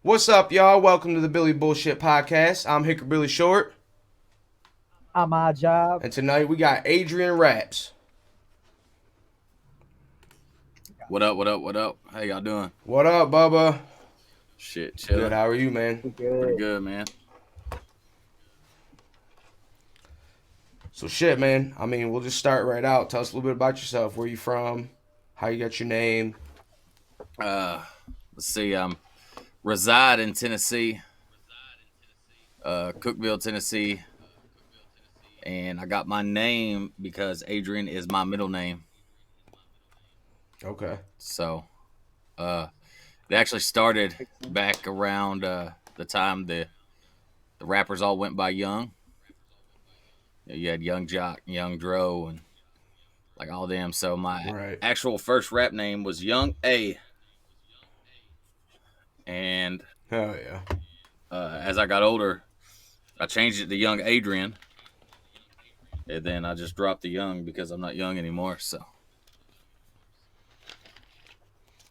What's up, y'all? Welcome to the Billy Bullshit Podcast. I'm Hicker Billy Short, I'm my job. and tonight we got Adrian Raps. What up, what up, what up? How y'all doing? What up, Bubba? Shit, Good. chilling. How are you, man? We Pretty good. good, man. So shit, man. I mean, we'll just start right out. Tell us a little bit about yourself. Where you from? How you got your name? Let's see. Reside in Tennessee, Cookeville, Tennessee, and I got my name because Adrian is my middle name. Okay. So, it actually started back around the time the rappers all went by Young. You had Young Jock, Young Dro, and like all them. So my Right. actual first rap name was Young A. And Hell yeah. as I got older, I changed it to Young Adrian. And then I just dropped the Young because I'm not young anymore. So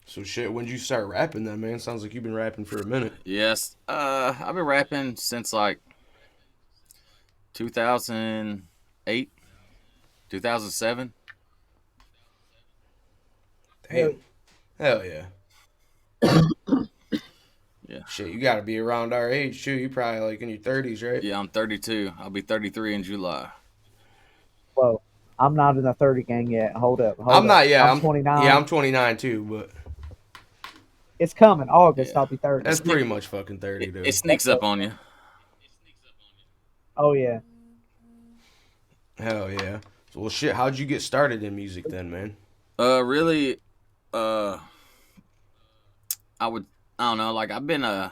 So shit, when did you start rapping then, man? Sounds like you've been rapping for a minute. yes, I've been rapping since like 2008, 2007. Damn. Hell yeah. Yeah. Shit, you gotta be around our age too. You probably like in your 30s, right? Yeah, I'm 32. I'll be 33 in July. Whoa, I'm not in the 30 gang yet. Hold up. I'm not. Yeah, I'm 29. Yeah, I'm 29 too, but It's coming. August, Yeah. I'll be 30. that's pretty much fucking 30, It, dude. it sneaks up on you. Oh, yeah. Hell yeah. So, well, shit, how'd you get started in music then, man? Really, uh, I don't know, like I've been, I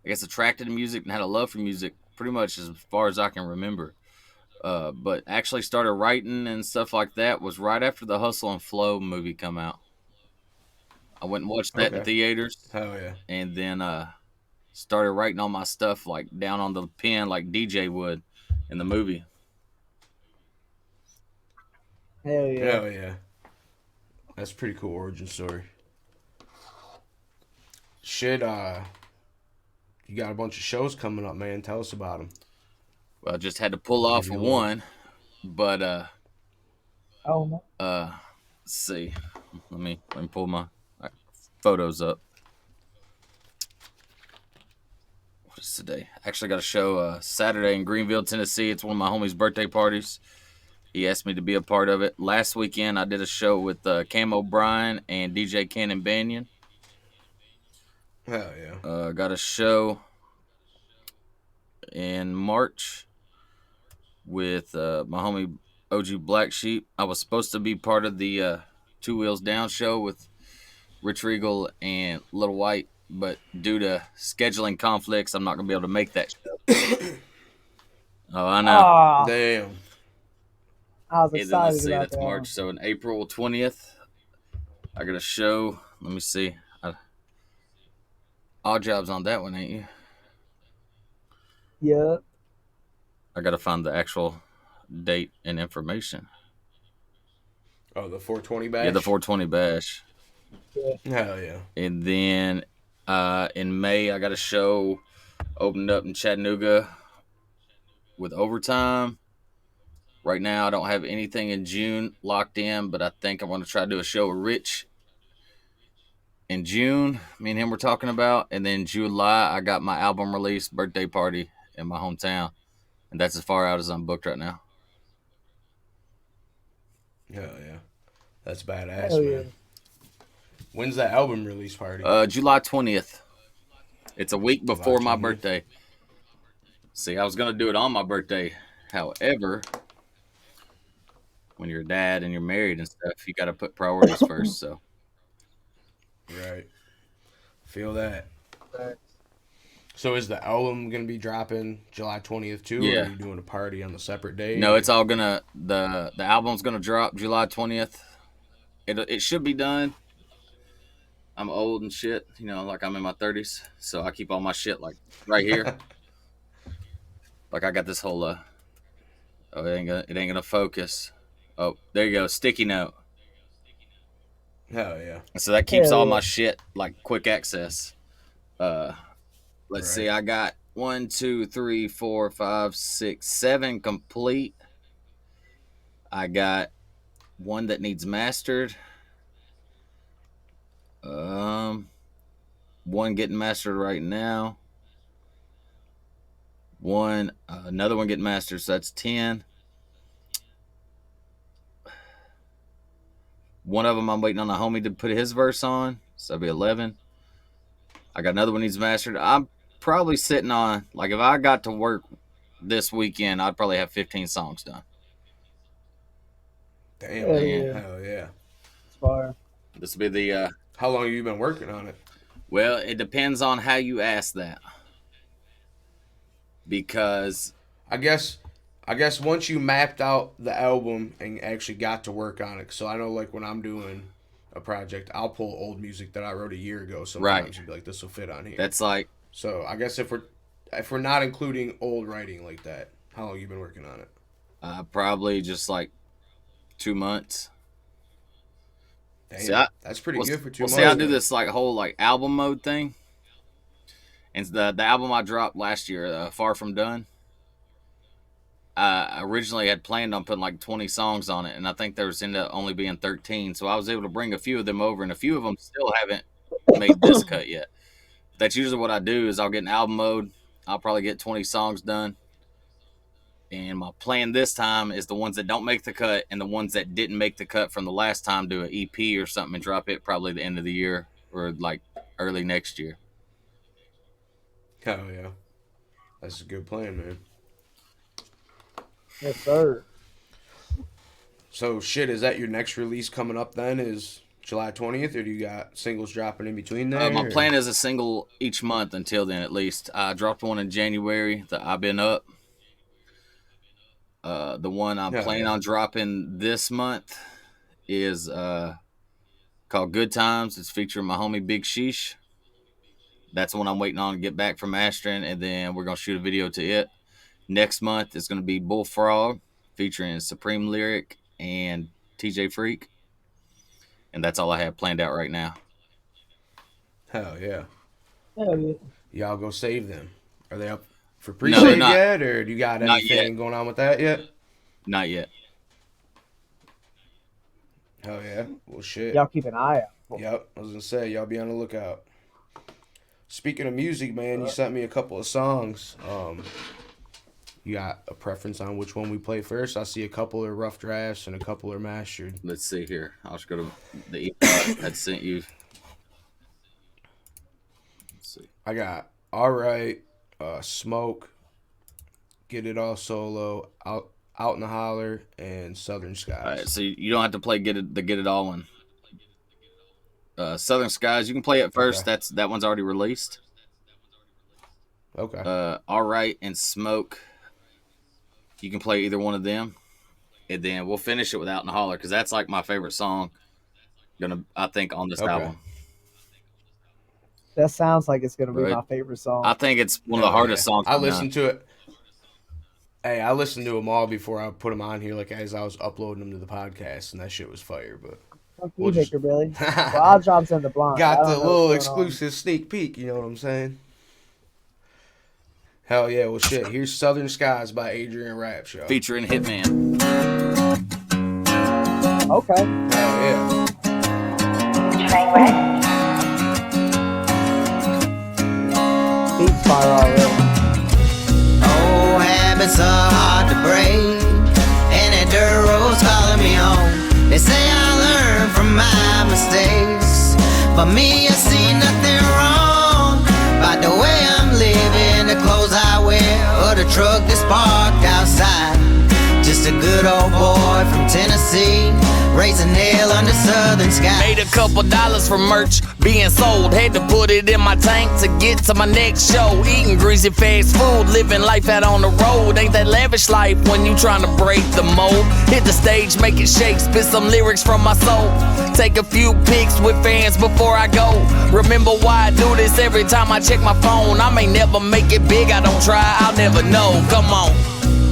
guess attracted to music and had a love for music pretty much as far as I can remember. But actually started writing and stuff like that was right after the Hustle and Flow movie come out. I went and watched that in Okay. theaters, Hell yeah. and then started writing all my stuff like down on the pen like DJ would in the movie. Hell yeah. Hell yeah. That's a pretty cool origin story. Shit, you got a bunch of shows coming up, man. Tell us about them. Well, I just had to pull off Give of you a little- one, but Oh, no. let's see. Let me pull my photos up. What is today? Actually, got a show Saturday in Greenville, Tennessee. It's one of my homies' birthday parties. He asked me to be a part of it. Last weekend, I did a show with Cam O'Brien and DJ Cannon Banyan. Hell yeah. Got a show in March with my homie OG Black Sheep. I was supposed to be part of the Two Wheels Down show with Rich Regal and Little White, but due to scheduling conflicts, I'm not going to be able to make that show. Oh, I know. Ah, Damn. I was And then excited let's see, about that's that. March. So in April 20th, I got a show. Let me see. Odd Job's on that one, ain't you? Yeah. I got to find the actual date and information. Oh, the 420 bash? Yeah, the 420 bash. Hell yeah. And then in May, I got a show opened up in Chattanooga with Overtime. Right now, I don't have anything in June locked in, but I think I'm going to try to do a show with Rich in June. Me and him were talking about. And then July, I got my album release birthday party in my hometown. And that's as far out as I'm booked right now. Hell yeah. That's badass, Hell man. yeah. When's that album release party? July 20th. It's a week before my 20th. birthday. See, I was going to do it on my birthday. However, when you're a dad and you're married and stuff, you got to put priorities first. So, Right. Feel that. So is the album gonna be dropping July 20th too? Or Yeah. are you doing a party on the separate day? no, it's all gonna the album's gonna drop July 20th. It should be done. I'm old and shit, like I'm in my 30s, so I keep all my shit like right here. Like I got this whole oh, it ain't gonna focus. Oh, there you go, sticky note. Hell yeah. So that keeps Hell all yeah. my shit like quick access. Let's see. I got 1, 2, 3, 4, 5, 6, 7 complete. I got one that needs mastered. One getting mastered right now. Another one getting mastered, so that's 10. One of them I'm waiting on the homie to put his verse on, so that'll be 11. I got another one needs mastered. I'm probably sitting on, like, if I got to work this weekend, I'd probably have 15 songs done. Damn, man. Hell yeah. It's fire. This will be the... How long have you been working on it? Well, it depends on how you ask that. Because... I guess once you mapped out the album and actually got to work on it, so I know, like, when I'm doing a project, I'll pull old music that I wrote a year ago sometimes and be like, this will fit on here. That's like... So I guess if we're not including old writing like that, how long have you been working on it? Probably just like 2 months. Damn, that's pretty good for 2 months. See, I do this like whole like album mode thing. And the album I dropped last year, Far From Done, I originally had planned on putting like 20 songs on it, and I think there was ended up only being 13. So I was able to bring a few of them over, and a few of them still haven't made this cut yet. That's usually what I do is I'll get in album mode. I'll probably get 20 songs done. And my plan this time is the ones that don't make the cut and the ones that didn't make the cut from the last time, do an EP or something and drop it probably the end of the year or like early next year. Oh, yeah. That's a good plan, man. Yes, sir. So, shit, is that your next release coming up then? Is July 20th, or do you got singles dropping in between there? My plan is a single each month until then, at least. I dropped one in January, the I've Been Up. The one I'm planning on dropping this month is called Good Times. It's featuring my homie Big Sheesh. That's the one I'm waiting on to get back from mastering, and then we're going to shoot a video to it. Next month is going to be Bullfrog, featuring Supreme Lyric and TJ Freak. And that's all I have planned out right now. Hell yeah. Hell yeah. Y'all go save them. Are they up for pre-save yet, or do you got anything going on with that yet? Not yet. Hell yeah. Well, shit. Y'all keep an eye out. Yep. I was going to say, y'all be on the lookout. Speaking of music, man, you sent me a couple of songs. You got a preference on which one we play first? I see a couple are rough drafts and a couple are mastered. Let's see here. I'll just go to the EP I sent you. Let's see. I got All Right, Smoke, Get It All Solo, Out in the Holler, and Southern Skies. All right, so you don't have to play Get It All one. Southern Skies, you can play it first. Okay. That one's already released. Okay. All Right and Smoke. You can play either one of them, and then we'll finish it with Out in the Holler because that's like my favorite song. I think on this album. That sounds like it's gonna be my favorite song. I think it's one of the hardest songs. I listened to it. Hey, I listened to them all before I put them on here, like as I was uploading them to the podcast, and that shit was fire. But fuck you, Victor Billy. Well, I'll drop in the blind. Got the little exclusive sneak peek. You know what I'm saying? Hell yeah, well shit, here's Southern Skies by Adrian Rapshaw. Featuring Hitman. Okay. Hell yeah. Beats fire already. Oh, habits are hard to break, and that dirt road's calling me home. They say I learn from my mistakes, but me, I see nothing wrong about the way I'm living, the clothes I wear, or the truck that's parked outside. Just a good old boy from Tennessee, raising hell under southern skies. Made a couple dollars from merch being sold. Had to put it in my tank to get to my next show. Eating greasy fast food, living life out on the road. Ain't that lavish life when you trying to break the mold. Hit the stage, make it shake, spit some lyrics from my soul. Take a few pics with fans before I go. Remember why I do this every time I check my phone. I may never make it big, I don't try, I'll never know. Come on.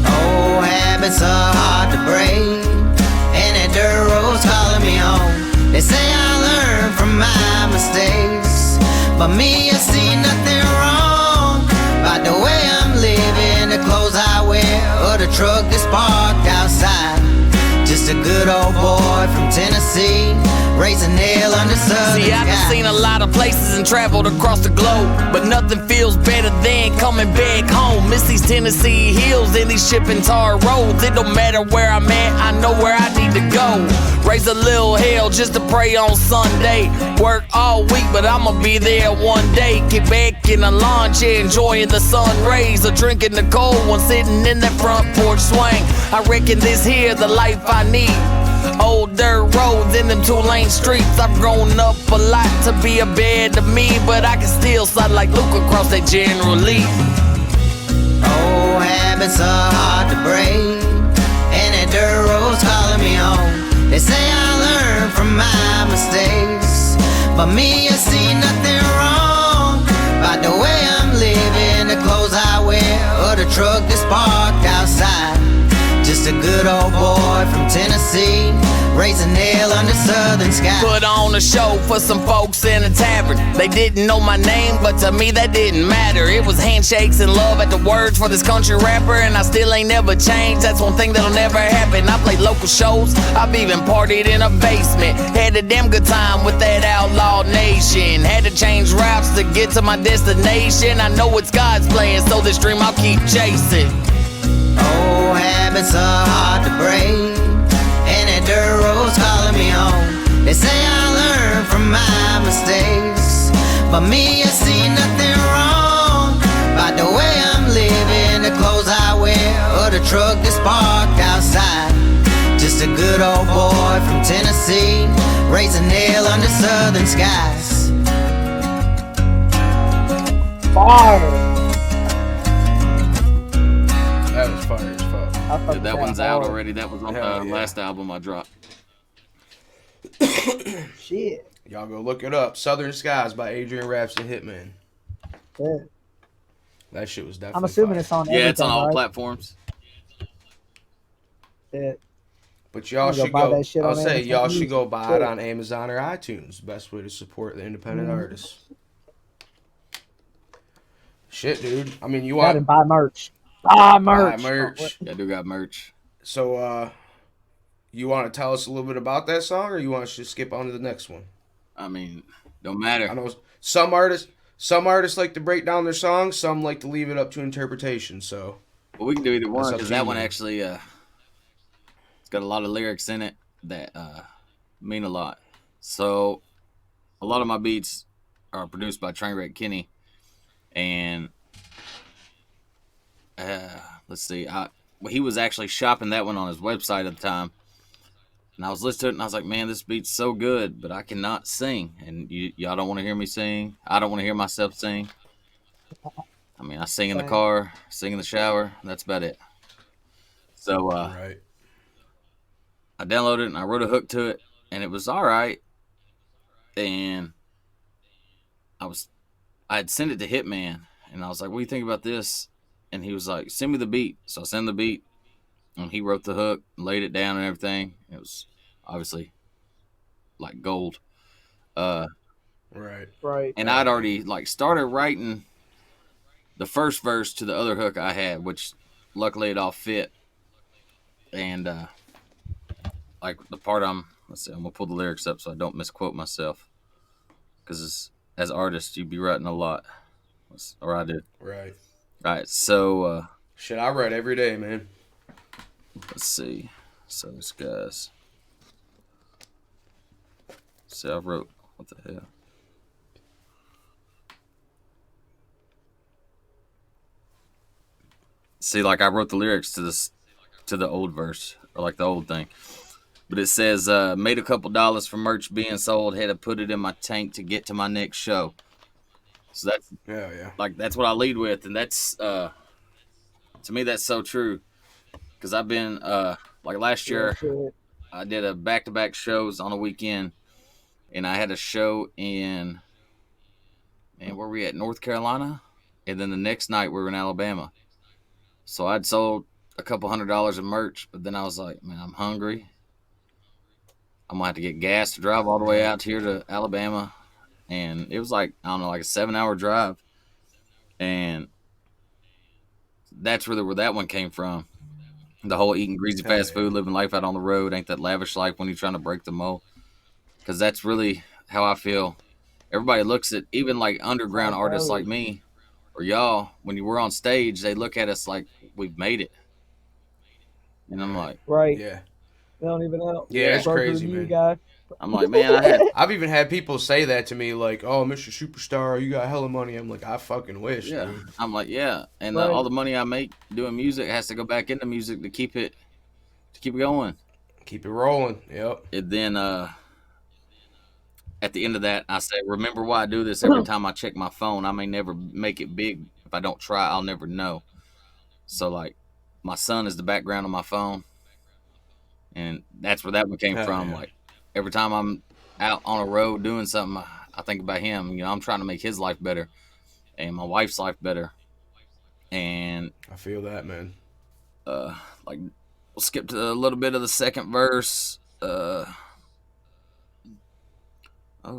Oh, habits are hard to break, and that dirt road's calling me home. They say I learn from my mistakes, But me, I see nothing wrong about the way I'm living, the clothes I wear, or the truck that's parked outside. Just a good old boy from Tennessee, raising hell under southern See, I've skies. seen a lot of places and traveled across the globe, but nothing feels better than coming back home. Miss these Tennessee hills and these shipping tar roads. It don't matter where I'm at, I know where I need to go. Raise a little hell just to pray on Sunday. Work all week, but I'ma be there one day. Get back in the lawn chair, enjoying the sun rays, or drinking the cold one, sitting in that front porch swing. I reckon this here the life I need. Old dirt roads in them 2-lane streets. I've grown up a lot to be a better me, but I can still slide like Luke across that General Lee. Old habits are hard to break, and that dirt road's calling me home. They say I learn from my mistakes, but me, I see nothing wrong about the way I'm living, the clothes I wear, or the truck that's parked outside. Just a good old boy from Tennessee, raising hell under southern skies. Put on a show for some folks in a tavern. They didn't know my name, but to me that didn't matter. It was handshakes and love at the words for this country rapper, and I still ain't never changed. That's one thing that'll never happen. I played local shows, I've even partied in a basement. Had a damn good time with that outlaw nation. Had to change routes to get to my destination. I know it's God's plan, so this dream I'll keep chasing. Old habits are hard to break, and that dirt road's calling me home. They say I learn from my mistakes, but me, I see nothing wrong about the way I'm living, the clothes I wear, or the truck that's parked outside. Just a good old boy from Tennessee, raising hell under southern skies. Fire. That was fire as fuck. I fuck with That one's out hard. already. That was on the Hell yeah. last album I dropped. Shit. Y'all go look it up. Southern Skies by Adrian Raps and Hitman. Yeah. That shit was definitely I'm assuming fire. it's on Yeah, everything, it's on all right? platforms. Yeah. But y'all I'm gonna should buy go. that shit I'll on say Amazon y'all should Music. go buy it Yeah. on Amazon or iTunes. Best way to support the independent artists. Shit, dude. I mean, you Got want to buy merch. Buy merch. merch. Yeah, I do got merch. So, you want to tell us a little bit about that song, or you want us to skip on to the next one? I mean, don't matter. I know some artists like to break down their songs. Some like to leave it up to interpretation. So, Well, we can do either one That's up because to that you. one actually, it's got a lot of lyrics in it that mean a lot. So, a lot of my beats are produced by Trainwreck Kenny, and let's see, he was actually shopping that one on his website at the time, and I was listening to it, and I was like, man, this beat's so good, but I cannot sing, and y'all don't want to hear me sing. I don't want to hear myself sing. I mean, I sing in the Same. car, sing in the shower. That's about it. So right. I downloaded it and I wrote a hook to it, and it was all right. And I had sent it to Hitman, and I was like, "What do you think about this?" And he was like, "Send me the beat." So I sent the beat, and he wrote the hook, laid it down, and everything. It was obviously like gold. Right. Right. And I'd already like started writing the first verse to the other hook I had, which luckily it all fit. And like the part let's see, I'm gonna pull the lyrics up so I don't misquote myself, because as artists you be writing a lot, or I do. Right. All right, so Shit, I write every day, man. let's see. So this guy's. See, I wrote what the hell. See, like I wrote the lyrics to the old verse, or like the old thing. But it says, made a couple dollars from merch being sold, had to put it in my tank to get to my next show. So that's Yeah. that's what I lead with, and that's to me that's so true. Because I've been like last year, Shit. I did a back-to-back shows on a weekend, and I had a show in, man, where were we at? North Carolina, and then the next night we were in Alabama. So I'd sold a couple $100 of merch, but then I was like, man, I'm hungry. I'm gonna have to get gas to drive all the way out here to Alabama, and it was like, I don't know, like a 7-hour drive, and that's where that one came from. The whole eating greasy Hell fast food, living life out on the road, ain't that lavish life when you're trying to break the mold. Because that's really how I feel. Everybody looks at, even like underground artists like me or y'all, when we're on stage, they look at us like we've made it. And I'm like, Right. Yeah. They don't even know. Yeah, it's Broker crazy, new man. guy. I'm like, man, I've even had people say that to me, like, "Oh, Mr. Superstar, you got hella money." I'm like, I fucking wish, yeah. dude. I'm like, yeah. And Right. all the money I make doing music has to go back into music to keep it going. Keep it rolling. Yep. And then at the end of that, I say, remember why I do this every time I check my phone. I may never make it big. If I don't try, I'll never know. So, like, my son is the background on my phone. And that's where that one came Hell from. yeah. Like, every time I'm out on a road doing something, I think about him. You know, I'm trying to make his life better and my wife's life better. And, I feel that, man. like, we'll skip to a little bit of the second verse. Oh,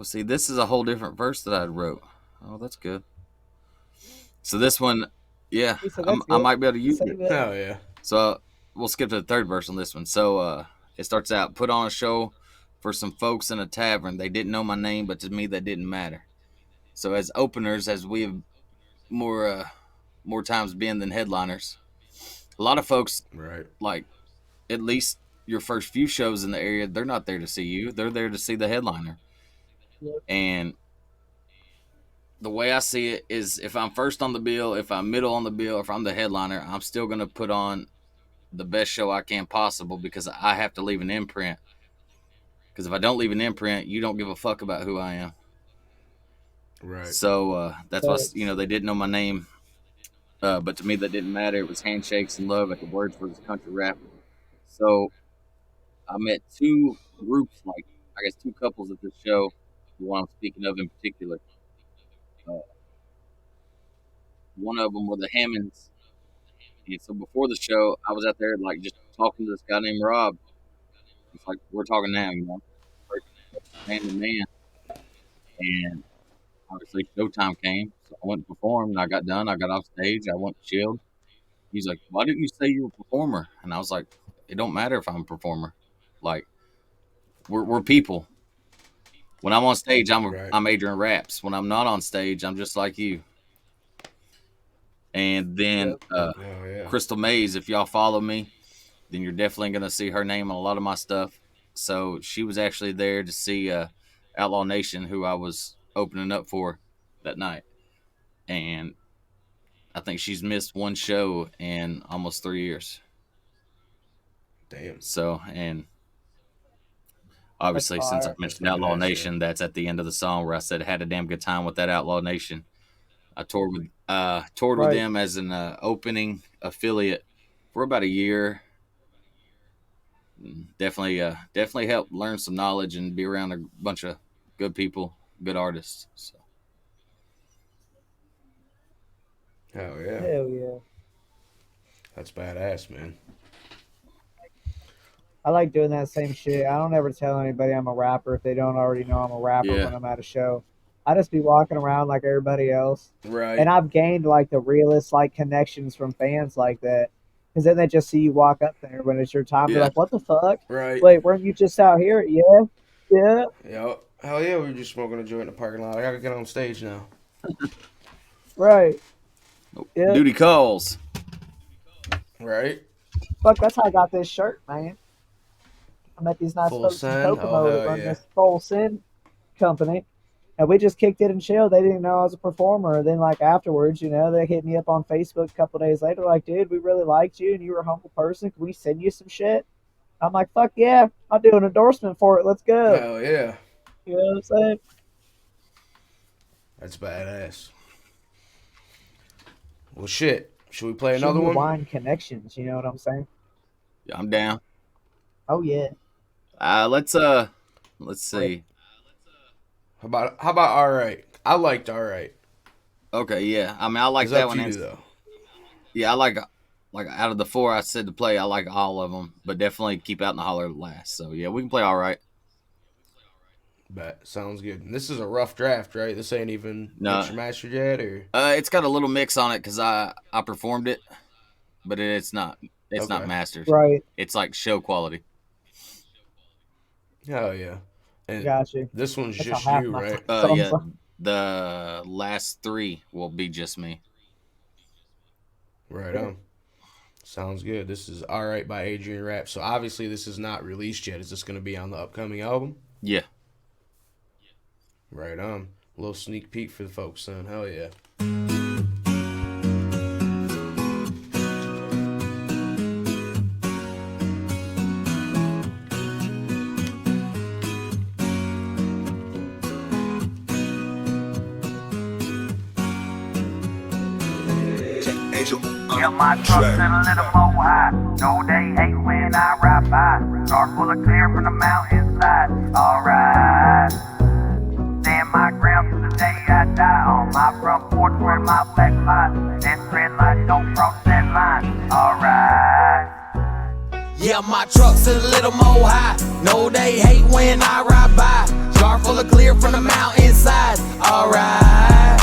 see, this is a whole different verse that I wrote. Oh, that's good. So this one, yeah, He said, "That's I good." might be able to use Save it. it. Hell yeah. So we'll skip to the third verse on this one. So it starts out, put on a show for some folks in a tavern. They didn't know my name, but to me that didn't matter. So as openers, as we have more times been than headliners, a lot of folks, Right. like, at least your first few shows in the area, they're not there to see you. They're there to see the headliner. Yep. And the way I see it is, if I'm first on the bill, if I'm middle on the bill, if I'm the headliner, I'm still going to put on the best show I can possible, because I have to leave an imprint. Because if I don't leave an imprint, you don't give a fuck about who I am. Right. So that's why, you know, they didn't know my name. But to me, that didn't matter. It was handshakes and love at the words for this country rap. So I met two groups, like, I guess 2 couples at this show, the one I'm speaking of in particular. One of them were the Hammonds. And so before the show, I was out there, like, just talking to this guy named Rob. It's like we're talking now, you know, man to man. And obviously, showtime came. So I went and performed, and I got done. I got off stage. I went and chilled. He's like, "Why didn't you say you were a performer?" And I was like, "It don't matter if I'm a performer. Like, we're people. When I'm on stage, Right. I'm Adrian Raps. When I'm not on stage, I'm just like you." And then Oh yeah. Crystal Mays, if y'all follow me, then you're definitely gonna see her name on a lot of my stuff. So she was actually there to see Outlaw Nation, who I was opening up for that night. And I think she's missed one show in almost 3 years. Damn. So, and obviously, That's since I fire. mentioned That's Outlaw badass, Nation, yeah. that's at the end of the song where I said had a damn good time with that Outlaw Nation. I toured with Right. them as an opening affiliate for about a year. Definitely helped learn some knowledge and be around a bunch of good people, good artists. So. Hell yeah. Hell yeah. That's badass, man. I like doing that same shit. I don't ever tell anybody I'm a rapper if they don't already know I'm a rapper Yeah. when I'm at a show. I just be walking around like everybody else. Right. And I've gained like the realest like connections from fans like that. Because then they just see you walk up there when it's your time. They're Yeah. like, "What the fuck? Right. Wait, weren't you just out here?" Yeah. Yeah. Yep. Hell yeah, we were just smoking a joint in the parking lot. I gotta get on stage now. Right. Yeah. Duty calls. Right. Fuck, that's how I got this shirt, man. I met these nice Full folks in Send? Kokomo Oh, that hell run yeah. this Full Send company. And we just kicked it and chilled. They didn't know I was a performer. Then, like, afterwards, you know, they hit me up on Facebook a couple days later, like, "Dude, we really liked you and you were a humble person. Can we send you some shit?" I'm like, "Fuck yeah. I'll do an endorsement for it. Let's go." Hell yeah. You know what I'm saying? That's badass. Well, shit. Should we play Show another me one? wine connections. You know what I'm saying? Yeah, I'm down. Oh, yeah. Let's see. How about all right? I liked all right. Okay, yeah. I mean, I like It's that up one. to you though. Yeah, I like out of the 4 I said to play, I like all of them, but definitely keep Out in the Holler last. So yeah, we can play all right. Bet. Sounds good. And this is a rough draft, right? This ain't even No. mixed or mastered yet, or? It's got a little mix on it because I performed it, but it's not Okay. mastered. Right. It's like show quality. Hell yeah. And Gotcha. this one's That's just how half you, my right? songs Yeah. are. The last 3 will be just me. Right on. Sounds good. This is All Right by Adrian Rapp. So obviously this is not released yet. Is this going to be on the upcoming album? Yeah. Right on. A little sneak peek for the folks, son. Hell yeah. Yeah, my truck's in a little more high. No, they hate when I ride by. Car full of clear from the mountainside. Alright. Stand my ground to the day I die. On my front porch where my flag flies. And red light don't cross that line. Alright. Yeah, my truck's a little more high. No, they hate when I ride by. Jar full of clear from the mountainside. Alright.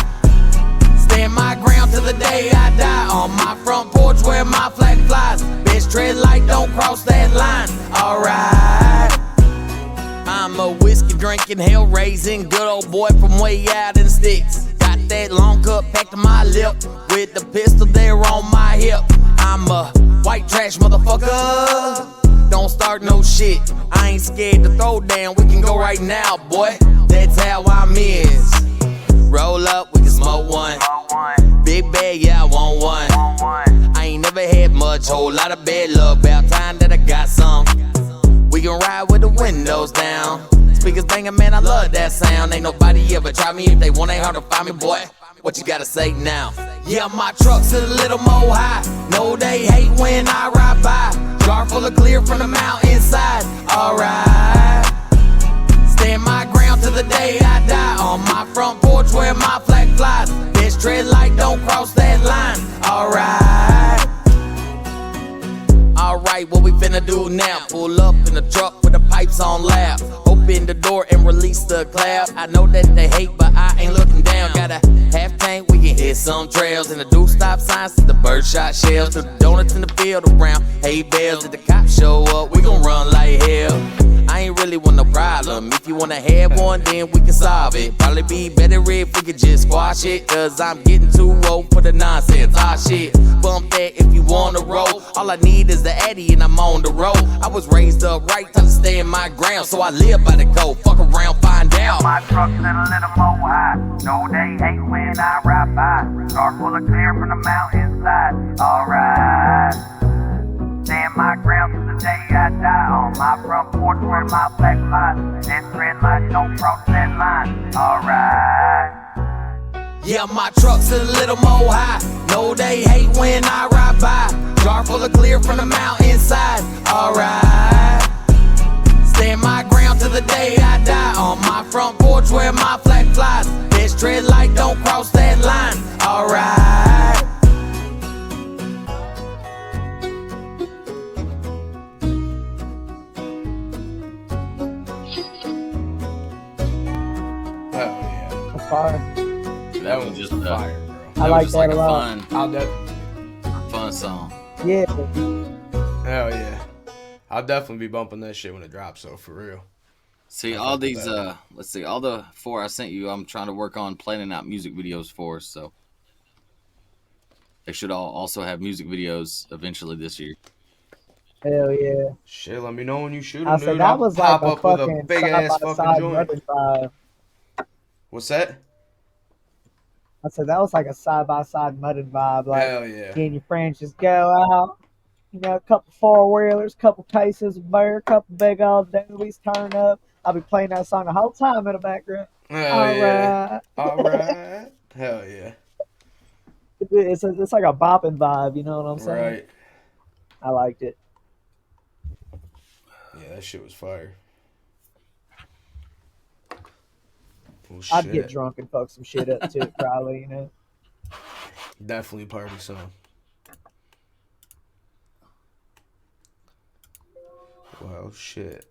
Stand my ground till the day I die. On my front porch where my flag flies. Bitch, tread light, don't cross that line. Alright. I'm a whiskey drinking, hell raising good old boy from way out in the sticks. Got that long cup packed to my lip with the pistol there on my hip. I'm a white trash motherfucker. Don't start no shit. I ain't scared to throw down. We can go right now, boy. That's how I'm is. Roll up, we can smoke one. Big bag, yeah, I want one. I ain't never had much, whole lot of bad luck. About time that I got some. We can ride with the windows down. Speakers banging, man, I love that sound. Ain't nobody ever try me. If they want, ain't hard to find me, boy. What you gotta say now? Yeah, my truck's a little more high. No, they hate when I ride by. Jar full of clear from the mountainside. Alright. Stand my ground till the day I die. On my front porch where my flag flies. Bitch, tread light, don't cross that line. Alright. Alright, what we finna do now? Pull up in the truck with the pipes on loud. Open the door and release the cloud. I know that they hate, but I ain't looking down. Got a half tank, we can hit some trails. And the do stop signs to the birdshot shells. To the donuts in the field around hay bales. If the cops show up, we gon' run like hell. I ain't really want no problem. If you wanna have one, then we can solve it. Probably be better if we could just squash it. Cause I'm getting too old for the nonsense. Ah shit, bump that if you wanna roll. All I need is the Addy and I'm on the road. I was raised up right to stand my ground. So I live by the code, fuck around, find out. My truck's in a little more high. No, they hate when I ride by. Car full of clear from the mountainside. Alright. Stand my ground till the day I die. On my front porch where my flag flies. And red light don't cross that line. Alright. Yeah, my truck's a little more high. No, they hate when I ride by. Jar full of clear from the mountainside. Alright. Stand my ground till the day I die. On my front porch where my flag flies. Bitch, tread light, don't cross that line. Alright. Hell yeah. That's fire. That was just fire, bro. I like was just that like a a lot. fun song. Yeah. Hell yeah. I'll definitely be bumping that shit when it drops, so for real. See, all these, let's see, all the 4 I sent you, I'm trying to work on planning out music videos for, so they should all also have music videos eventually this year. Hell yeah. Shit, let me know when you shoot I them, said dude. that I'll was pop like a up with a fucking big ass fucking side-by-side joint. Mud vibe. What's that? I said that was like a side-by-side mudded vibe. Like, Hell yeah. you and your friends just go out, you know, a couple four-wheelers, couple cases of beer, couple big old doobies turn up. I'll be playing that song the whole time in the background. Hell yeah. Alright. Alright. Hell yeah. It's like a bopping vibe, you know what I'm saying? Right. I liked it. Yeah, that shit was fire. Well, I'd shit. get drunk and fuck some shit up too, probably, you know. Definitely party song. Well, shit.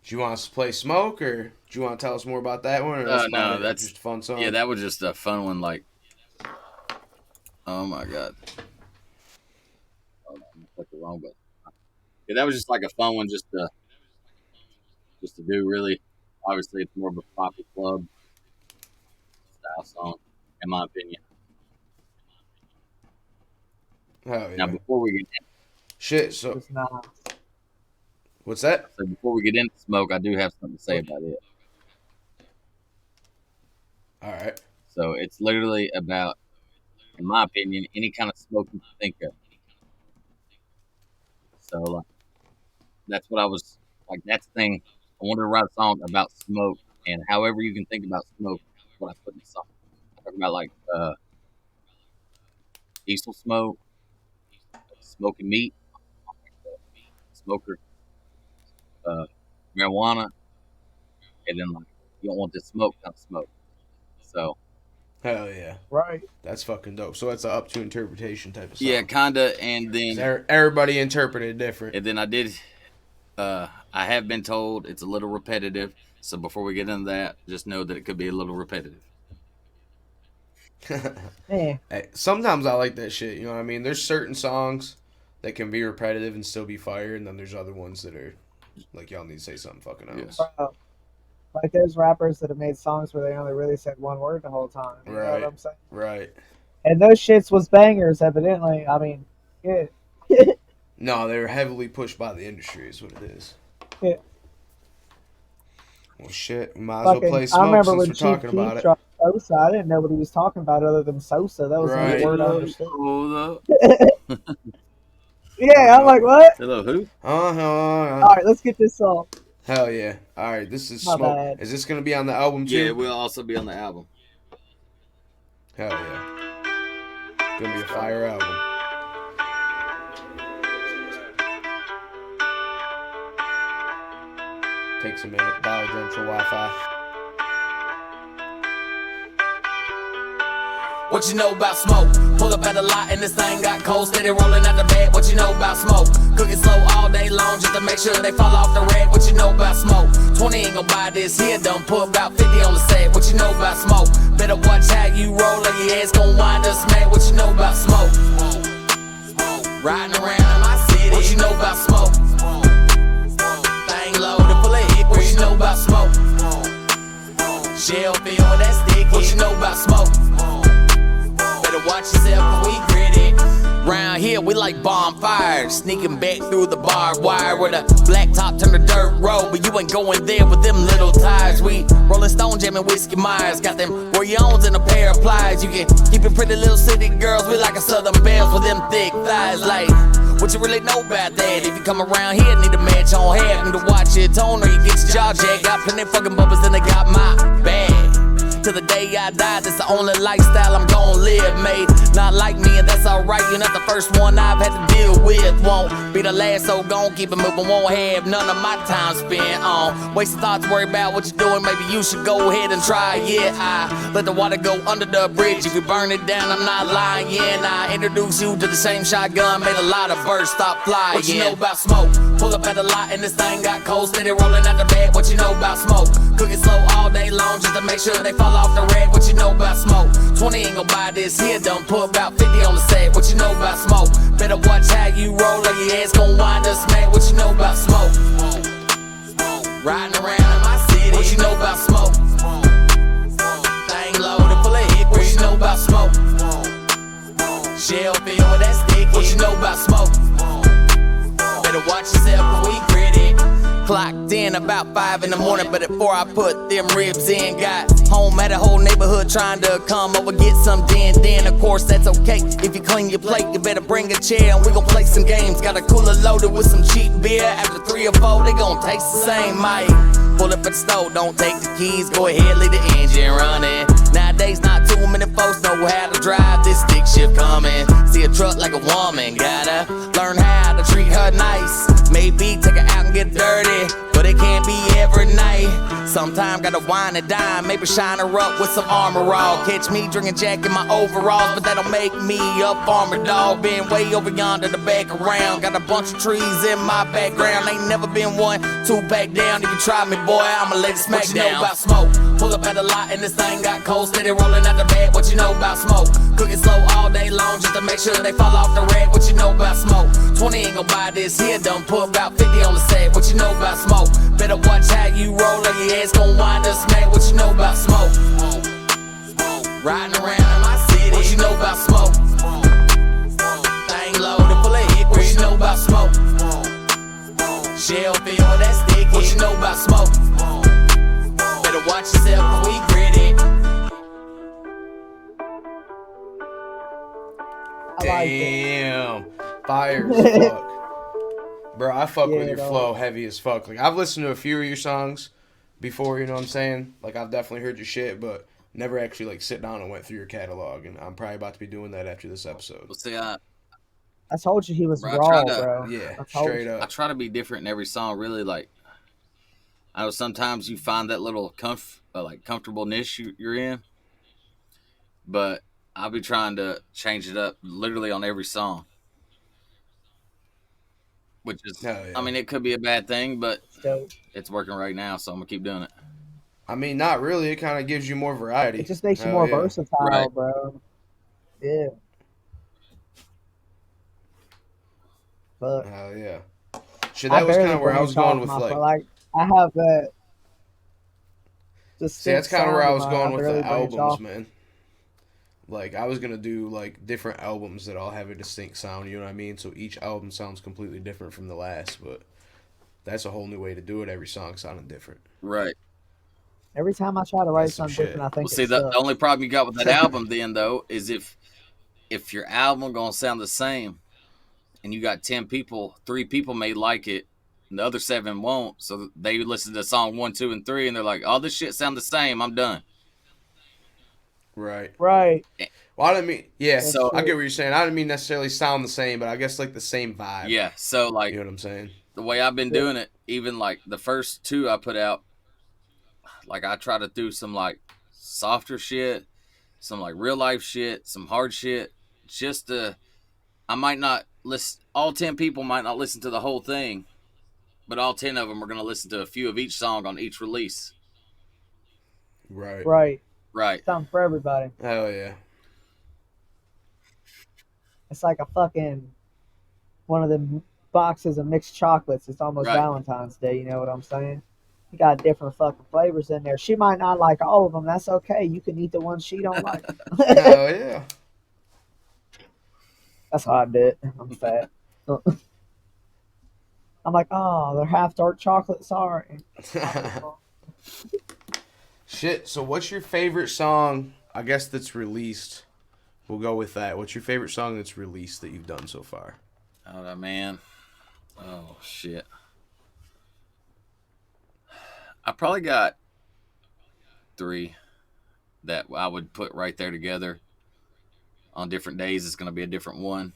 Do you want us to play Smoke, or do you want to tell us more about that one? Or No, that's just a fun song. Yeah, that was just a fun one. Like, oh my god, I clicked the wrong button. Yeah, that was just like a fun one, just to do. Really, obviously, it's more of a poppy club style song, in my opinion. Hell yeah. Now, before we get in, Shit. So It's not. what's that? so before we get into Smoke, I do have something to say about it. All right. So it's literally about, in my opinion, any kind of smoke you can think of. So like, that's what I was like. That's the thing. I wanted to write a song about smoke, and however you can think about smoke, what I put in the song. I talk about like diesel smoke, smoking meat, smoker, marijuana, and then like you don't want this smoke kind of smoke. So Hell yeah. Right. That's fucking dope. So it's a up to interpretation type of song. yeah, kinda. And then Everybody interpreted different. And then I did. I have been told it's a little repetitive. So before we get into that, just know that it could be a little repetitive. Yeah. Hey, sometimes I like that shit. You know what I mean? There's certain songs that can be repetitive and still be fire, and then there's other ones that are like, y'all need to say something fucking else. Like those rappers that have made songs where they only really said one word the whole time. You know Right. what I'm saying? Right. And those shits was bangers, evidently. I mean, yeah. No, they were heavily pushed by the industry, is what it is. Yeah. Well, shit. We might as well Fucking, play I Smoke remember since when we're Chief talking about Keef it. dropped Sosa. I didn't know what he was talking about other than Sosa. That was the Right. only word I understood. Hold up. Yeah, I'm like, what? Hello, who? All right, let's get this song. Hell yeah. All right, this is My Smoke. bad. Is this going to be on the album too? Yeah, it will also be on the album. Hell yeah. Gonna be a fire album. Takes a minute. Dollar General for Wi-Fi. What you know about smoke? Pull up at the lot and this thing got cold. Steady rolling out the bed. What you know about smoke? Cooking slow all day long just to make sure they fall off the red. What you know about smoke? 20 ain't gon' buy this here. Don't put about 50 on the set. What you know about smoke? Better watch how you roll or your ass gon' wind up smack. What you know about smoke? Riding around in my city. What you know about smoke? Thing loaded full of hit. What you know about smoke? Shell filled with that stick. What you know about smoke? Better watch yourself when we gritty. Round here we like bonfires, sneaking back through the barbed wire where the black top turn to dirt road, but you ain't going there with them little tires. We Rolling Stone jamming Whiskey Myers, got them Royons and a pair of pliers. You can keep it pretty little city girls, we like a Southern Bells with them thick thighs. Like, what you really know about that? If you come around here, need a match on half, need to watch your tone or you get your jaw jacked. Got plenty of fucking bubbles and they got my bag. Till the day I die, that's the only lifestyle I'm gon' live, mate. Not like me, and that's alright. You're not the first one I've had to deal with. Won't be the last, so gon' keep it moving. Won't have none of my time spent on wasting thoughts, worry about what you're doing. Maybe you should go ahead and try. Yeah, I let the water go under the bridge. If you burn it down, I'm not lying. Yeah, and I introduce you to the same shotgun. Made a lot of birds stop flying. What you know about smoke? Pull up at the lot and this thing got cold. Steady rolling out the bed. What you know about smoke? Cooking slow all day long just to make sure they fall off the red. What you know about smoke? 20 ain't gon' buy this here. Don't put about 50 on the set. What you know about smoke? Better watch how you roll or your ass gon' wind up smack. What you know about smoke? Riding around in my city. What you know about smoke? Thing loaded full of hit. What you know about smoke? Shell filled with that stick. What you know about smoke? Better watch yourself when we gritty. Clocked in about 5 in the morning, but at 4 I put them ribs in. Got home at a whole neighborhood trying to come over, get some then of course that's okay. If you clean your plate, you better bring a chair and we gon' play some games. Got a cooler loaded with some cheap beer. After 3 or 4, they gon' taste the same, mate. Pull up at the store, don't take the keys, go ahead, leave the engine running. Nowadays, not too many folks know how to drive this stick shift coming. See a truck like a woman, gotta learn how to treat her nice. Maybe take her out and get dirty, but it can't be every night. Sometimes gotta wine and dine, maybe shine her up with some armor all. Catch me drinking Jack in my overalls, but that don't make me a farmer dog. Been way over yonder the background, got a bunch of trees in my background. Ain't never been one to back down. If you try me, boy, I'ma let it smack down. What you know about smoke? Pull up at a lot and this thing got cold, steady rolling out the bed. What you know about smoke? Cooking slow all day long just to make sure they fall off the rack. What you know about smoke? 20 ain't gon' buy this here, done put about 50 on the set. What you know about smoke? Better watch how you roll or your ass gon' wind up smack. What you know about smoke? Riding around in my city. What you know about smoke? Thing loaded full of hickory. What you know about smoke? Shell filled that sticky. What you know about smoke? Better watch yourself 'cause we gritty. Damn. Fire as fuck. Bro, I fuck with your flow heavy as fuck. Like, I've listened to a few of your songs before, you know what I'm saying? Like, I've definitely heard your shit, but never actually, like, sit down and went through your catalog. And I'm probably about to be doing that after this episode. Well, see, I told you he was Bro, raw, bro. Yeah, straight up. I try to be different in every song. Really, like, I know sometimes you find that little comfortable niche you're in, but I'll be trying to change it up literally on every song. Which is, I mean, it could be a bad thing, but it's working right now, so I'm gonna keep doing it. I mean, not really. It kind of gives you more variety. It just makes you more versatile, right, bro. Yeah. But hell yeah. Shit, that was kind of where I was going with, like, I have that. See, that's kind of where I was going with the albums, man. Like, I was going to do, like, different albums that all have a distinct sound, you know what I mean? So each album sounds completely different from the last, but that's a whole new way to do it. Every song sounding different. Right. Every time I try to write something different, I think well, see, the only problem you got with that album then, though, is if your album going to sound the same and you got 10 people, 3 people may like it, and the other 7 won't, so they listen to song 1, 2, and 3, and they're like, "Oh, this shit sound the same. I'm done." Right. Right. Well, I didn't mean, so I get what you're saying. I didn't mean necessarily sound the same, but I guess like the same vibe. Yeah. So like, you know what I'm saying? The way I've been doing it, even like the first 2 I put out, like I try to do some like softer shit, some like real life shit, some hard shit. Just I might not listen. All 10 people might not listen to the whole thing, but all 10 of them are gonna listen to a few of each song on each release. Right. Right. Right. Something for everybody. Hell yeah. It's like a fucking one of the boxes of mixed chocolates. It's almost Valentine's Day. You know what I'm saying? You got different fucking flavors in there. She might not like all of them. That's okay. You can eat the ones she don't like. Hell yeah. That's how I did. I'm fat. I'm like, oh, they're half dark chocolate. Sorry. Shit. So, what's your favorite song? I guess that's released. We'll go with that. What's your favorite song that's released that you've done so far? Oh man. Oh shit. I probably got 3 that I would put right there together. On different days, it's going to be a different one.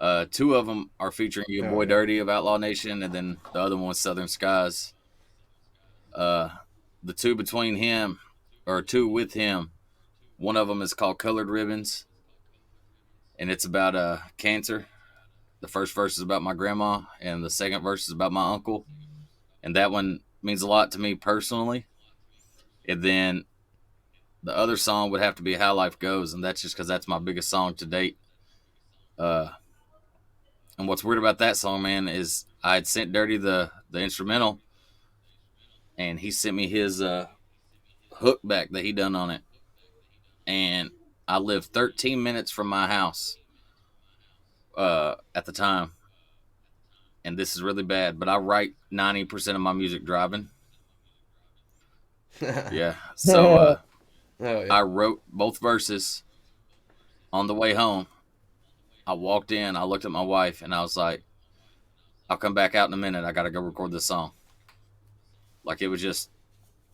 2 of them are featuring Your Boy Dirty of Outlaw Nation, and then the other one was Southern Skies. The 2 between him, or 2 with him, one of them is called Colored Ribbons, and it's about cancer. The first verse is about my grandma, and the second verse is about my uncle. And that one means a lot to me personally. And then the other song would have to be How Life Goes, and that's just because that's my biggest song to date. And what's weird about that song, man, is I had sent Dirty the instrumental, and he sent me his hook back that he done on it. And I lived 13 minutes from my house at the time. And this is really bad, but I write 90% of my music driving. Yeah. So I wrote both verses on the way home. I walked in, I looked at my wife, and I was like, I'll come back out in a minute. I got to go record this song. Like, it was just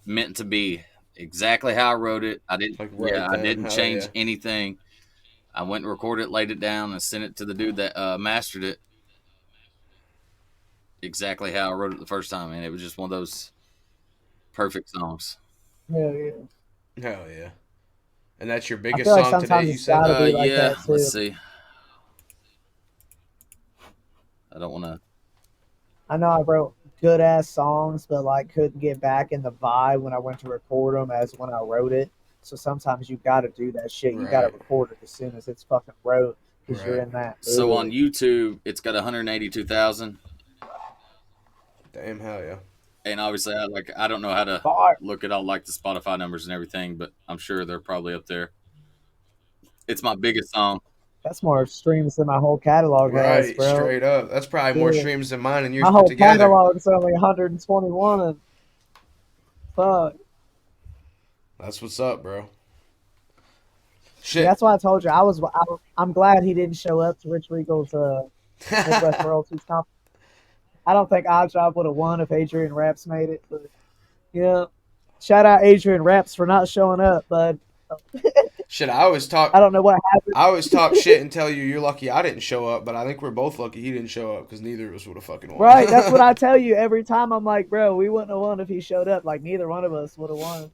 meant to be exactly how I wrote it. I didn't, I didn't change anything. I went and recorded it, laid it down, and sent it to the dude that mastered it. exactly how I wrote it the first time, and it was just one of those perfect songs. Hell yeah. Hell yeah. And that's your I biggest feel like song today, sometimes you it's said? gotta be like Yeah, that let's too. see. I don't want to. I know I wrote good ass songs, but like couldn't get back in the vibe when I went to record them as when I wrote it. So sometimes you got to do that shit. You got to Right. record it as soon as it's fucking wrote because you're Right. in that So on mood. YouTube, it's got 182,000, Damn, hell yeah. and obviously, I don't know how to Fire. look at all like the Spotify numbers and everything, but I'm sure they're probably up there. It's my biggest song. That's more streams than my whole catalog has, Right, bro. straight up. That's probably more Yeah. streams than mine and yours My put whole together. catalog's only 121. And fuck. That's what's up, bro. Yeah, Shit. that's why I told you I'm glad he didn't show up to Rich Regal's Midwest World Tours comp. I don't think Oddjob would have won if Adrian Raps made it, but yeah. Shout out Adrian Raps for not showing up, bud. Shit, I always talk I don't know what happened. I always talk shit and tell you you're lucky I didn't show up, but I think we're both lucky he didn't show up because neither of us would have fucking won. Right, that's what I tell you every time. I'm like, bro, we wouldn't have won if he showed up. Like, neither one of us would have won.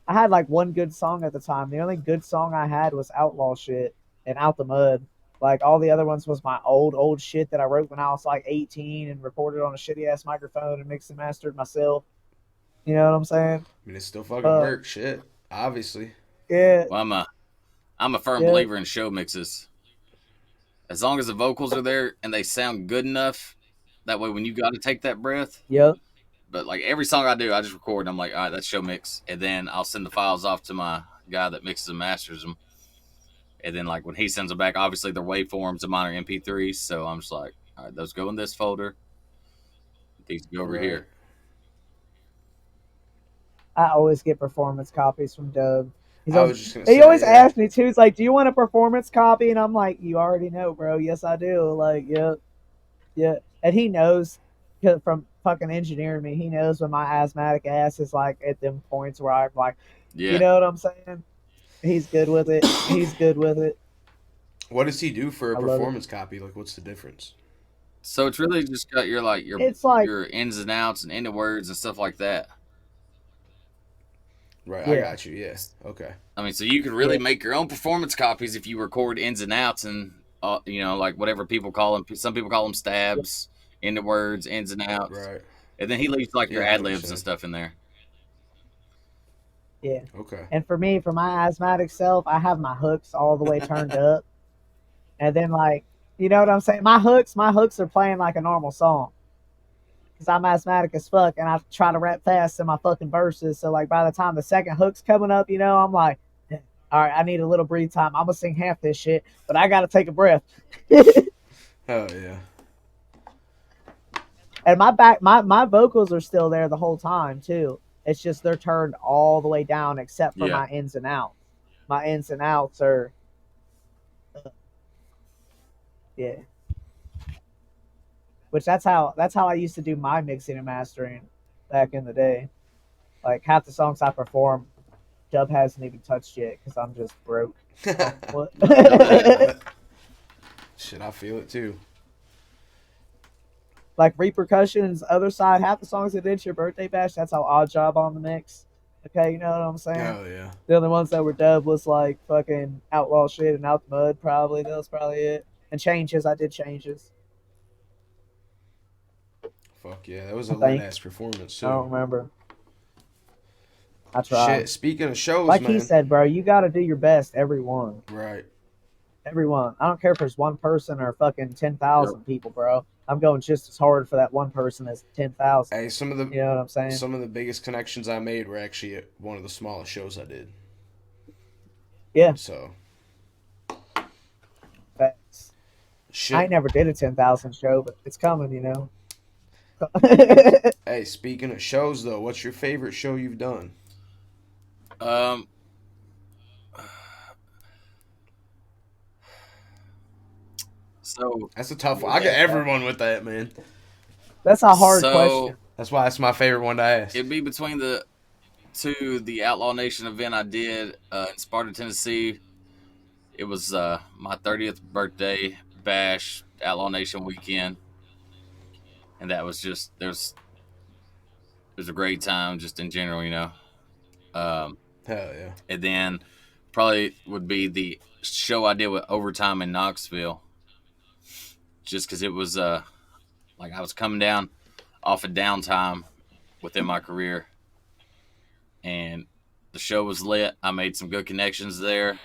I had like one good song at the time. The only good song I had was Outlaw Shit and Out the Mud. Like, all the other ones was my old shit that I wrote when I was like 18 and recorded on a shitty ass microphone and mixed and mastered myself. You know what I'm saying? I mean, it still fucking works, shit. Obviously. Yeah. Well, I'm a firm Yeah. believer in show mixes. As long as the vocals are there and they sound good enough, that way when you got to take that breath. Yep. But like every song I do, I just record and I'm like, all right, that's show mix. And then I'll send the files off to my guy that mixes and masters them. And then like when he sends them back, obviously they're waveforms and mine are MP3s. So I'm just like, all right, those go in this folder. These go over Right. here. I always get performance copies from Doug. I was just gonna say, He always yeah. asks me too. He's like, "Do you want a performance copy?" And I'm like, "You already know, bro. Yes, I do." Like, yeah. And he knows 'cause from fucking engineering me. He knows when my asthmatic ass is like at them points where I'm like, Yeah. you know what I'm saying? He's good with it. He's good with it. What does he do for a I love it. performance copy? Like, what's the difference? So it's really just got your It's like your ins and outs and end of words and stuff like that. Right, I Yeah. got you. Yeah. Okay. I mean, so you can really Yeah. make your own performance copies if you record ins and outs and like whatever people call them. Some people call them stabs, end of words, ins and outs, Right. and then he leaves like your Yeah, I ad know what you're libs and saying. stuff in there. yeah. Okay. And for me, for my asthmatic self, I have my hooks all the way turned up. And then like, you know what I'm saying? My hooks are playing like a normal song. Cause I'm asthmatic as fuck and I try to rap fast in my fucking verses. So like by the time the second hook's coming up, I'm like, all right, I need a little breathe time. I'm gonna sing half this shit, but I gotta take a breath. Hell yeah. And my vocals are still there the whole time too. It's just they're turned all the way down except for Yeah. my ins and outs. My ins and outs are yeah. Which that's how I used to do my mixing and mastering back in the day. Like half the songs I perform, Dub hasn't even touched yet because I'm just broke. What? Shit, I feel it too. Like Repercussions, Other Side, half the songs that did your birthday bash, that's how Odd Job on the mix. Okay, you know what I'm saying? Hell yeah. The other ones that were dubbed was like fucking Outlaw Shit and Out the Mud, probably. That was probably it. And Changes, I did Changes. Fuck yeah, that was a I think. lit ass performance I don't too. remember. I tried. Shit, speaking of shows, Like man. he said, bro, you got to do your best, everyone. Right. Everyone. I don't care if there's one person or fucking 10,000 people, bro. I'm going just as hard for that one person as 10,000. Hey, some of the You know what I'm saying? some of the biggest connections I made were actually at one of the smallest shows I did. Yeah. So Facts. shit. I ain't never did a 10,000 show, but it's coming. Hey, speaking of shows though, what's your favorite show you've done? So That's a tough one. I get everyone with that, man. That's a hard question. That's why it's my favorite one to ask. it'd be between the Outlaw Nation event I did in Sparta, Tennessee. It was my 30th birthday bash, Outlaw Nation weekend. and that was just it was a great time just in general, you know. Hell yeah. And then probably would be the show I did with Overtime in Knoxville, just because it was like I was coming down off of downtime within my career, and the show was lit. I made some good connections there.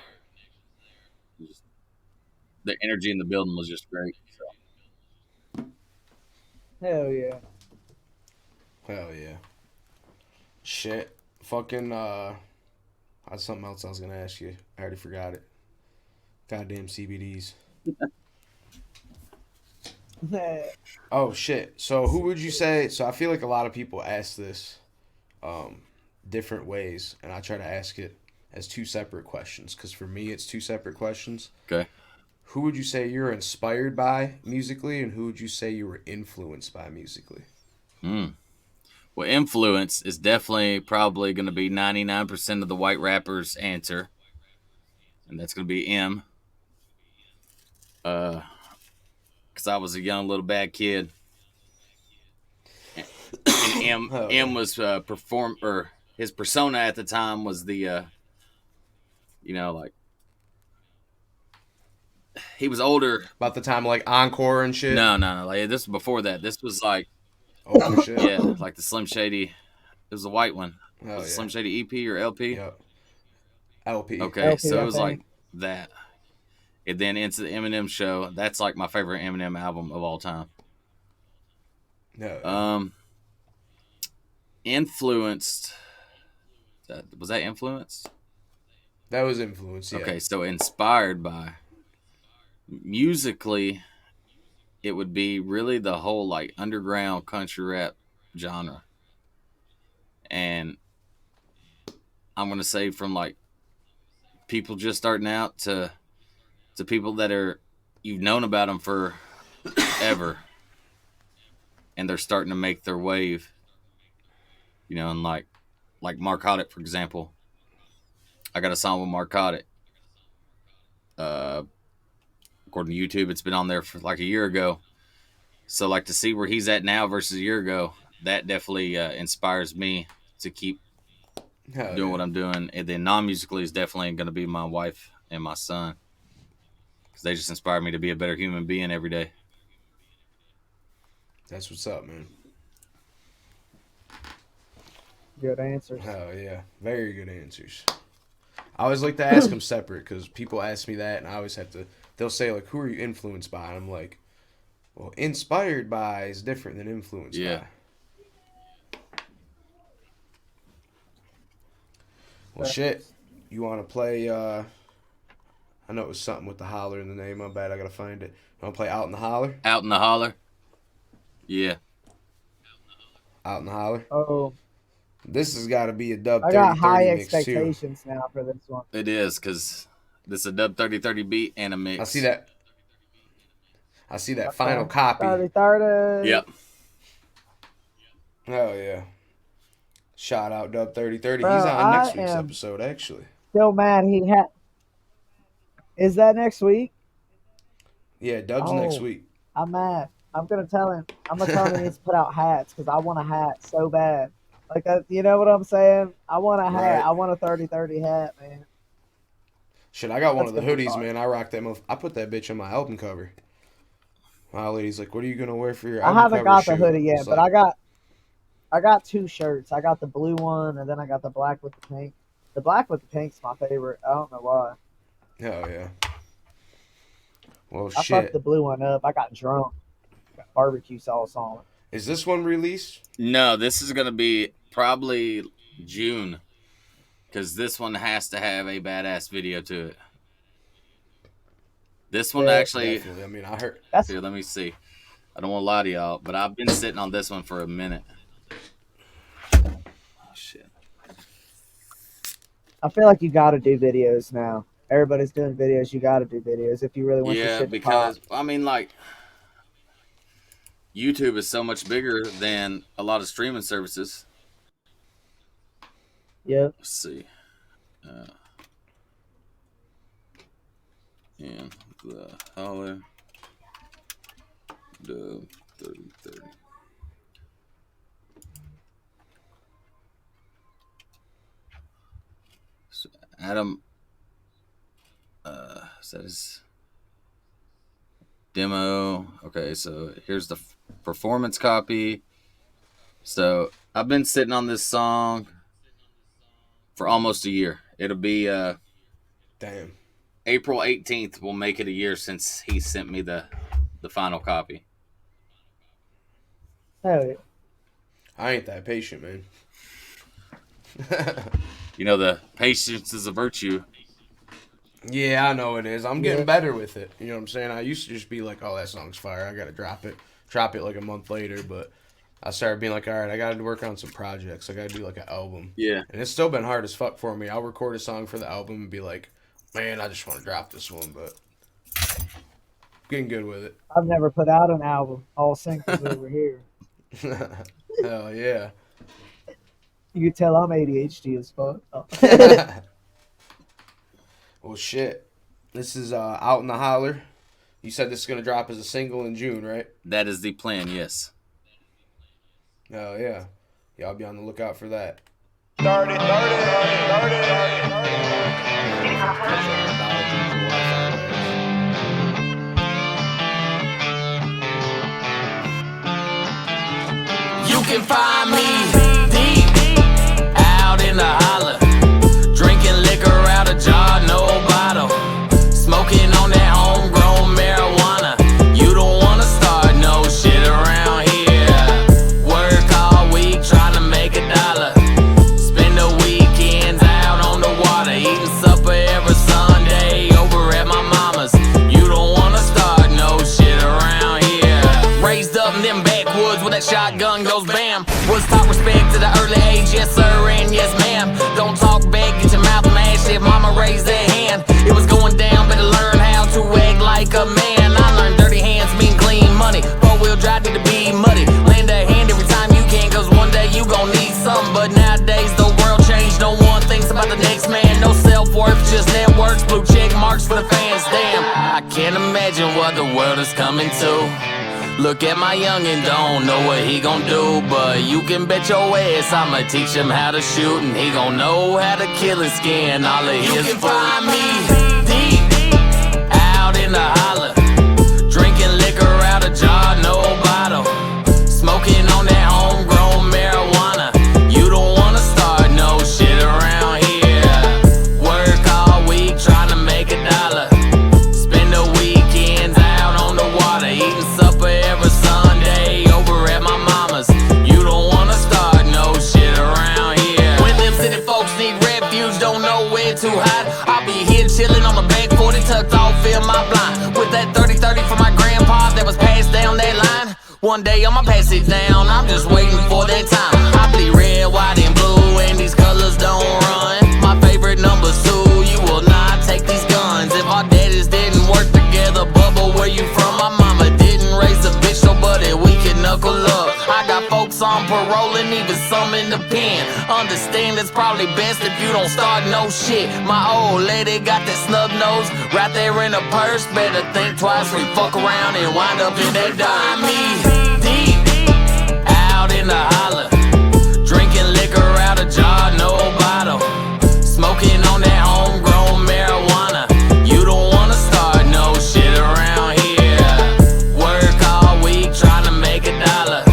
The energy in the building was just great. So. Hell yeah. Hell yeah. Shit. Fucking, that's something else I was gonna ask you. I already forgot it. Goddamn CBDs. Oh, shit. So who would you say, so I feel like a lot of people ask this different ways, and I try to ask it as two separate questions, because for me it's two separate questions. Okay. Who would you say you're inspired by musically, and who would you say you were influenced by musically? Well, influence is definitely probably going to be 99% of the white rappers' answer, and that's going to be M. Because I was a young little bad kid, and M was his persona at the time was the, you know, like he was older. About the time like Encore and shit? No, like this was before that. This was like Oh shit. yeah, like the Slim Shady. It was a white one. Oh, Was it yeah. Slim Shady EP or LP? Yep. LP. Okay, LP, so I it was think. like that. And then into the Eminem show. That's like my favorite Eminem album of all time. No. Influenced. Was that influenced? That was influence, yeah. Okay, so inspired by. Musically, it would be really the whole like underground country rap genre. And I'm going to say from like people just starting out to people that are, you've known about them for ever, and they're starting to make their wave, you know, and like Mark Hoddit, for example. I got a song with Mark Hoddit. According to YouTube, it's been on there for like a year ago. So like to see where he's at now versus a year ago, that definitely inspires me to keep doing what I'm doing. And then non-musically is definitely going to be my wife and my son, because they just inspire me to be a better human being every day. That's what's up, man. Good answers. Oh yeah, very good answers. I always like to ask them separate, because people ask me that, and I always have to. They'll say like, "Who are you influenced by?" And I'm like, "Well, inspired by is different than influenced Yeah. by." Well, shit. You want to play? I know it was something with the holler in the name. My bad. I gotta find it. You want to play Out in the Holler? Out in the Holler? Yeah. Out in the Holler. Oh, This has got to be a dub I 30 got 30 high mix too. expectations now for this one. It is, because this is a dub 30-30 beat and a mix. I see that final copy. 30-30. Yep. Oh yeah. Shout out Dub 3030. Bro, He's on next I week's am- episode actually. Still mad he had. Is that next week? Yeah, Dub's Oh. next week. I'm mad. I'm gonna tell him he needs to put out hats, because I want a hat so bad. Like, you know what I'm saying? I want a hat. Right. I want a 30-30 hat, man. Shit, I got one That's of the gonna be hoodies, fun. man. I rocked that I put that bitch on my album cover. My lady's like, "What are you gonna wear for your I album haven't cover got the shoot?" hoodie yet, It's but like, I got two shirts. I got the blue one, and then I got the black with the pink. The black with the pink's my favorite. I don't know why. hell yeah. Well, I shit. fucked the blue one up. I got drunk. Got barbecue sauce on it. Is this one released? No, this is going to be probably June, because this one has to have a badass video to it. This one Yeah, actually, Definitely. I mean, I heard. That's here, let me see. I don't want to lie to y'all, but I've been sitting on this one for a minute. Oh, shit. I feel like you got to do videos now. Everybody's doing videos. You got to do videos if you really want your Yeah, shit to pop. because, I mean, like, YouTube is so much bigger than a lot of streaming services. Yep. Let's see. And the holler. Dub 30-30. Adam said his demo. Okay, so here's the performance copy. So I've been sitting on this song for almost a year. It'll be Damn. April 18th will make it a year since he sent me the final copy. Hell yeah. I ain't that patient, man. You know, the patience is a virtue. Yeah, I know it is. I'm getting better with it. You know what I'm saying? I used to just be like, oh, that song's fire. I got to drop it. Drop it like a month later. But I started being like, all right, I got to work on some projects. I got to do like an album. Yeah. And it's still been hard as fuck for me. I'll record a song for the album and be like, man, I just want to drop this one. But I'm getting good with it. I've never put out an album. All singles over here. Hell yeah. You can tell I'm ADHD as fuck. Oh. Well, shit. This is Out in the Holler. You said this is going to drop as a single in June, right? That is the plan, yes. Oh, yeah. Y'all be on the lookout for that. You can find me deep out in the holler, drinking liquor out of jar, no bottle, smoking on that homegrown marijuana. You don't wanna start no shit around here. Work all week trying to make a dollar, spend the weekends out on the water, eating supper every Sunday over at my mama's. You don't wanna start no shit around here. Raised up in them backwoods where that shotgun goes bam. Was taught respect to the early age, yes sir and yes ma'am. Don't talk back, get your mouth mashed if mama raised that hand. It was going down, better learn how to act like a man. I learned dirty hands mean clean money. Four-wheel drive need to be muddy. Lend a hand every time you can, cause one day you gon' need something. But nowadays the world changed, no one thinks about the next man. No self-worth, just networks, blue check marks for the fans. Damn, I can't imagine what the world is coming to. Look at my youngin', don't know what he gon' do, but you can bet your ass I'ma teach him how to shoot, and he gon' know how to kill and skin all of his food. You can find me deep out in the holler, drinking liquor out of jar, no bottle, smoking on that homegrown marijuana. You don't wanna start no shit around here. Work all week trying to make a dollar, spend the weekends out on the water, eating supper every Sunday over at my mama's. You don't wanna start no shit around here. When them city folks need refuge, don't know where to hide, I'll be here chillin' on the back 40 tucked off in my blind, with that 30-30 from my grandpa that was passed down that line. One day I'ma pass it down, I'm just waiting for that time. I bleed red, white, and blue, and these colors don't run. My favorite number's 2, you will not take these guns. If our daddies didn't work together, Bubba, where you from? My mama didn't raise a bitch, so buddy, we can knuckle up. I got folks on parole and even some in the pen. Understand it's probably best if you don't start no shit. My old lady got that snub nose right there in her purse. Better think twice before you fuck around and wind up in that dime. Me deep out in the holler, drinking liquor out of jar, no bottle, smoking on that homegrown marijuana. You don't wanna start no shit around here. Work all week trying to make a dollar,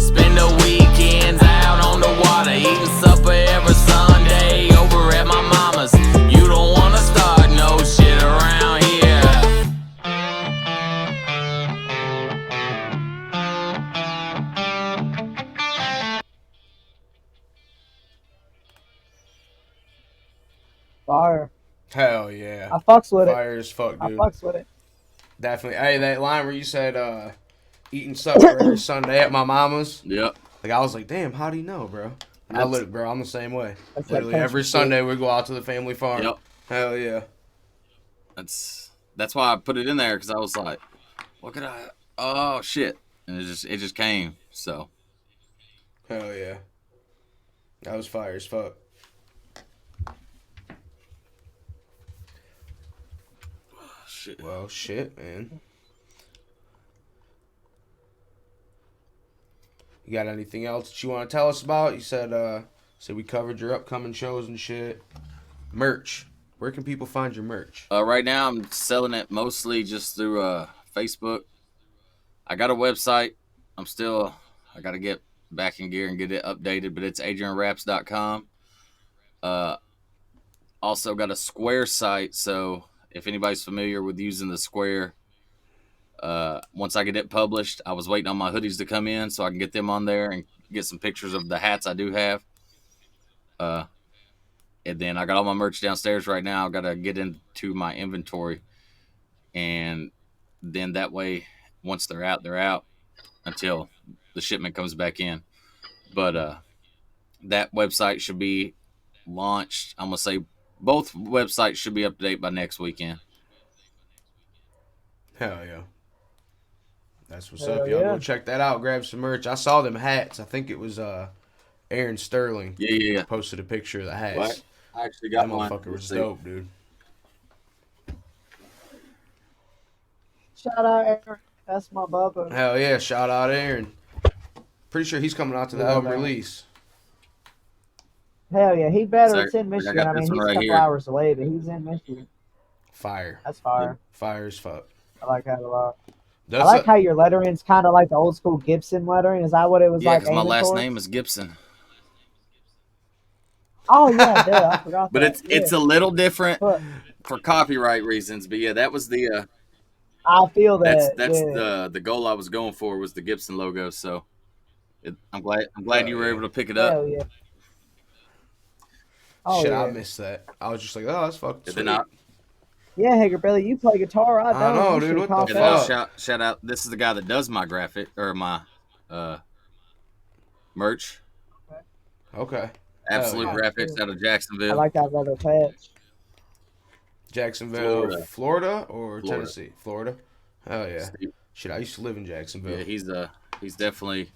spend the weekends out on the water, eating supper every Sunday over at my mama's. You don't wanna start no shit around here. Fire. Hell yeah. I fucks with it. Fire as fuck, I dude. fucks with it. Definitely. Hey, that line where you said eating supper every Sunday at my mama's. Yep. Like, I was like, damn, how do you know, bro? I live, bro. I'm the same way. That's Literally like every country Sunday we go out to the family farm. Yep. Hell yeah. That's why I put it in there, because I was like, what could I? Oh shit! And it just came. So Hell yeah. That was fire as fuck. shit. Well, shit, man. You got anything else that you want to tell us about? You said we covered your upcoming shows and shit. merch. Where can people find your merch? Right now, I'm selling it mostly just through Facebook. I got a website. I got to get back in gear and get it updated, but it's adrianraps.com. Also got a Square site, so if anybody's familiar with using the Square, once I get it published, I was waiting on my hoodies to come in so I can get them on there and get some pictures of the hats I do have. And then I got all my merch downstairs right now. I got to get into my inventory, and then that way, once they're out until the shipment comes back in. But that website should be launched. I'm gonna say both websites should be up to date by next weekend. Hell yeah. That's what's Hell up, y'all. yeah. Go check that out. Grab some merch. I saw them hats. I think it was Aaron Sterling. Yeah. Posted a picture of the hats. What? I actually That got one. motherfucker was Let's see. dope, dude. Shout out Aaron. That's my bubba. Hell yeah. Shout out Aaron. Pretty sure he's coming out to the Yeah, album man. release. Hell yeah, he better. So, It's in I Michigan. got I mean, this he's one a right couple here. hours away, but he's in Michigan. Fire. That's fire. Fire as fuck. I like that a lot. That's I like how your lettering's kind of like the old school Gibson lettering. Is that what it was Yeah, like? because my aiming last towards? name is Gibson. Oh yeah, duh, I forgot. But that. it's a little different But for copyright reasons. But yeah, that was the I feel that. that's yeah. the goal I was going for was the Gibson logo. So I'm glad you were yeah. able to pick it up. Hell yeah. Oh Shit, yeah. I missed that. I was just like, oh, that's fucking And sweet. then Yeah, Hager Billy, you play guitar. I don't. I know, You dude, should what the cop and fuck? that. shout out. This is the guy that does my graphic or my merch. Okay. Absolute yeah. Graphics out of Jacksonville. I like that leather patch. Jacksonville, Florida. Florida or Florida. Tennessee? Florida. Hell yeah. Steve. Shit, I used to live in Jacksonville. Yeah, he's definitely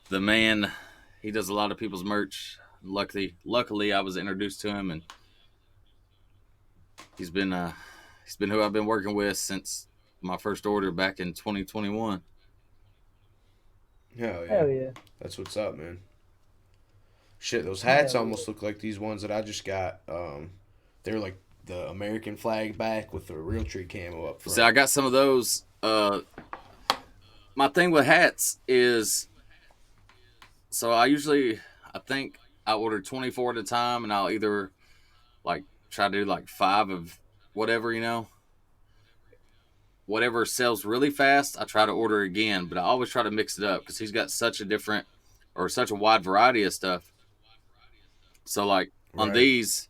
the man. He does a lot of people's merch. Luckily, I was introduced to him, and he's been who I've been working with since my first order back in 2021. Hell yeah. Hell yeah. That's what's up, man. Shit, those hats Hell almost look like these ones that I just got. They're like the American flag back with the real tree camo up front. See, I got some of those. My thing with hats is, so I think I order 24 at a time, and I'll either like try to do like 5 of whatever, whatever sells really fast. I try to order again, but I always try to mix it up because he's got such a wide variety of stuff. So like on Right. these,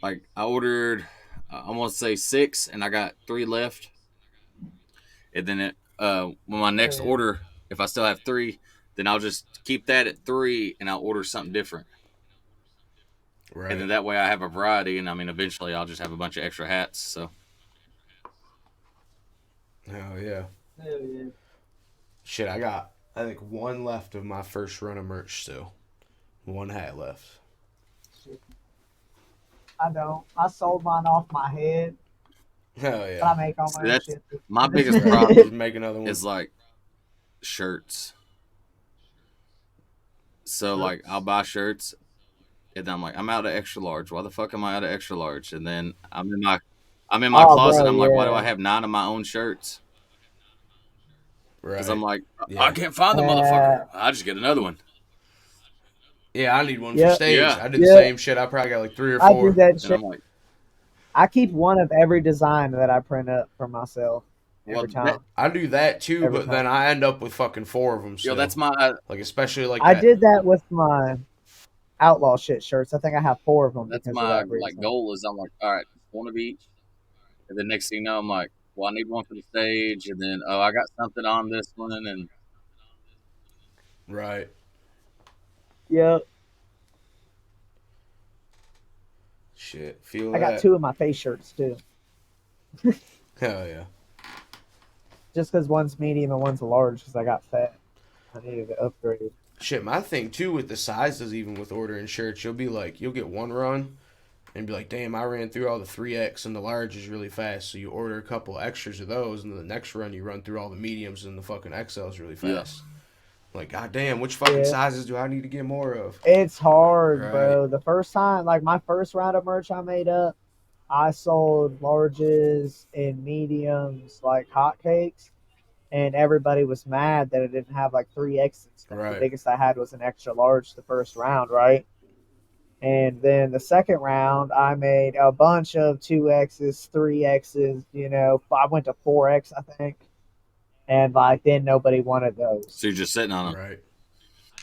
like I ordered, I'm gonna say 6, and I got 3 left. And then when my next Yeah. order, if I still have 3, then I'll just keep that at 3, and I'll order something different. Right. And then that way I have a variety, and I mean eventually I'll just have a bunch of extra hats. So Hell yeah. Hell yeah. Shit, I got, I think, 1 left of my first run of merch still. 1 hat left. I don't. I sold mine off my head, Hell but I yeah. make all my See, own that's- shit. my biggest Just problem make another one. is like shirts. So like I'll buy shirts, and then I'm like, I'm out of extra large. Why the fuck am I out of extra large? And then I'm in my Oh, closet. bro, I'm like, why do yeah. I have 9 of my own shirts? Right. Because I'm like, Yeah. I can't find the motherfucker. I just get another one. Yeah, I need one Yeah. for stage. Yeah. I did the Yeah. same shit. I probably got like 3 or I 4. do that And shit. I'm like, I keep one of every design that I print up for myself well, every time. I do that too, Every but time. then I end up with fucking 4 of them. yo, that's my like, especially like I that. did that with my outlaw shit shirts. I think I have 4 of them that's because my of that reason. like goal is I'm like, all right, one of each. And then next thing you know, I'm like, well, I need one for the stage, and then I got something on this one, and Right. Yep. Shit. Feel I that. got 2 of my face shirts too. Hell yeah. Just because one's medium and one's large because I got fat. I needed to upgrade. Shit, my thing too with the sizes, even with ordering shirts, you'll get one run and be like, damn, I ran through all the 3X and the larges really fast. So you order a couple extras of those, and then the next run you run through all the mediums and the fucking XLs really Yeah. fast. Like, goddamn, which fucking Yeah. sizes do I need to get more of? It's hard, Right. bro. The first time, like my first round of merch I made up, I sold larges and mediums like hotcakes, and everybody was mad that it didn't have like 3Xs. Right. The biggest I had was an extra large the first round, right? And then the second round, I made a bunch of 2Xs, 3Xs, you know, I went to 4X, I think. And like then nobody wanted those. So you're just sitting on them. Right.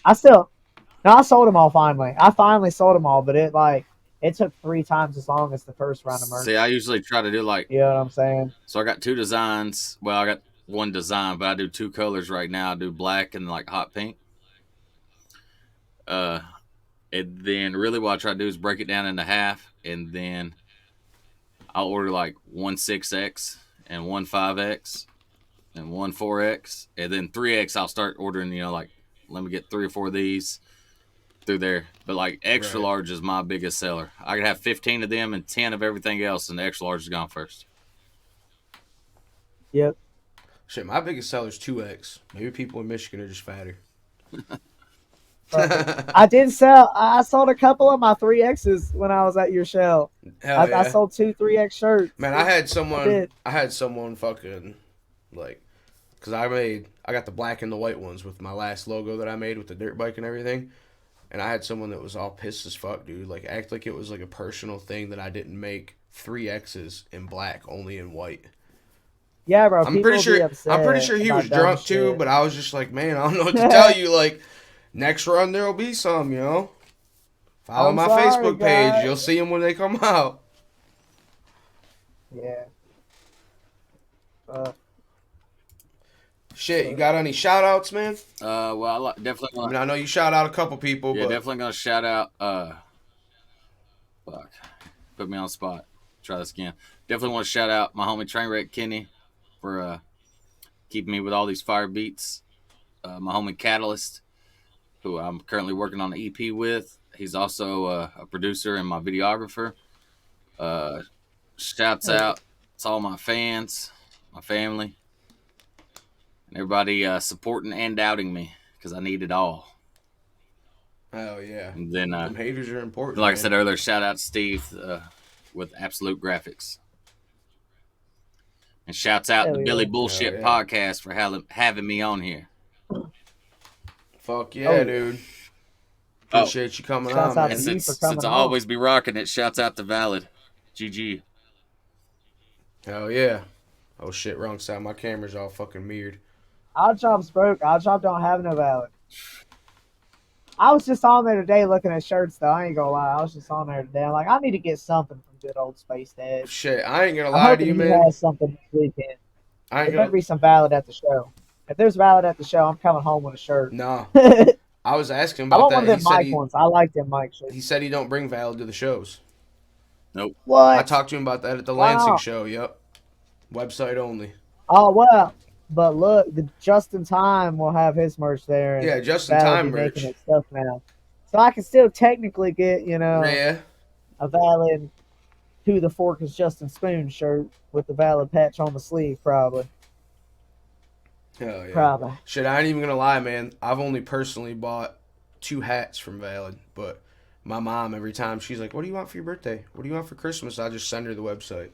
I sold them all finally. I finally sold them all, but it took 3 times as long as the first round of merch. See, I usually try to do like, You know what I'm saying? so I got 2 designs. Well, I got 1 design, but I do 2 colors right now. I do black and like hot pink. And then really what I try to do is break it down into half, and then I'll order like 1 6X and 1 5X and 1 4X, and then 3X I'll start ordering, you know, like let me get 3 or 4 of these through there. But like extra large is my biggest seller. I could have 15 of them and 10 of everything else, and the extra large is gone first. Yep. Shit, my biggest seller is 2X. Maybe people in Michigan are just fatter. I sold a couple of my 3Xs when I was at your show. Hell yeah. I sold 2 3X shirts. Man, I had someone fucking like, cause I got the black and the white ones with my last logo that I made with the dirt bike and everything, and I had someone that was all pissed as fuck, dude. Like, act like it was like a personal thing that I didn't make 3Xs in black, only in white. Yeah, bro. I'm pretty sure he was drunk too, but I was just like, man, I don't know what to tell you. Like, next run there'll be some, you know. Follow my Facebook page, guys. you'll see them when they come out. Yeah. Shit, you got any shout outs, man? Well, definitely I want mean, I know you shout out a couple people, yeah, but definitely gonna shout out. Fuck, put me on the spot. Try this again. Definitely want to shout out my homie Trainwreck Kenny for keeping me with all these fire beats. My homie Catalyst, who I'm currently working on an EP with. He's also a producer and my videographer. Shouts out to all my fans, my family, and everybody supporting and doubting me, because I need it all. hell yeah. And then, Them haters are important. like I man. said earlier, shout out to Steve with Absolute Graphics. And shouts out to Billy Bullshxt Podcast for having me on here. Fuck yeah, dude. Appreciate you coming on, man. And since I always be rocking it, shouts out to Valid. GG. Hell yeah. Oh shit, wrong side. My camera's all fucking mirrored. Odd Job's broke. Odd Job don't have no valid. I was just on there today looking at shirts, though. I ain't gonna lie. I was just on there today. I'm like, I need to get something from good old Space Dad. Shit, I ain't gonna I'm lie to you, hoping he man. has something this weekend. I ain't There better gonna. be some valid at the show. If there's valid at the show, I'm coming home with a shirt. No. I I was asking want about one of that. them Mike ones. I like them Mike shirts. He said he don't bring Valid to the shows. Nope. What? I talked to him about that at the Wow. Lansing show. Yep. Website only. Oh, well. But look, the Just in Time will have his merch there. And Yeah, Just in Valid Time be merch. making its stuff now. So I can still technically get, Yeah. a valid Who the Fork is Justin Spoon shirt with the valid patch on the sleeve, probably. Hell yeah. Probably. Shit, I ain't even gonna lie, man. I've only personally bought 2 hats from Valid, but my mom, every time she's like, what do you want for your birthday? What do you want for Christmas? I just send her the website.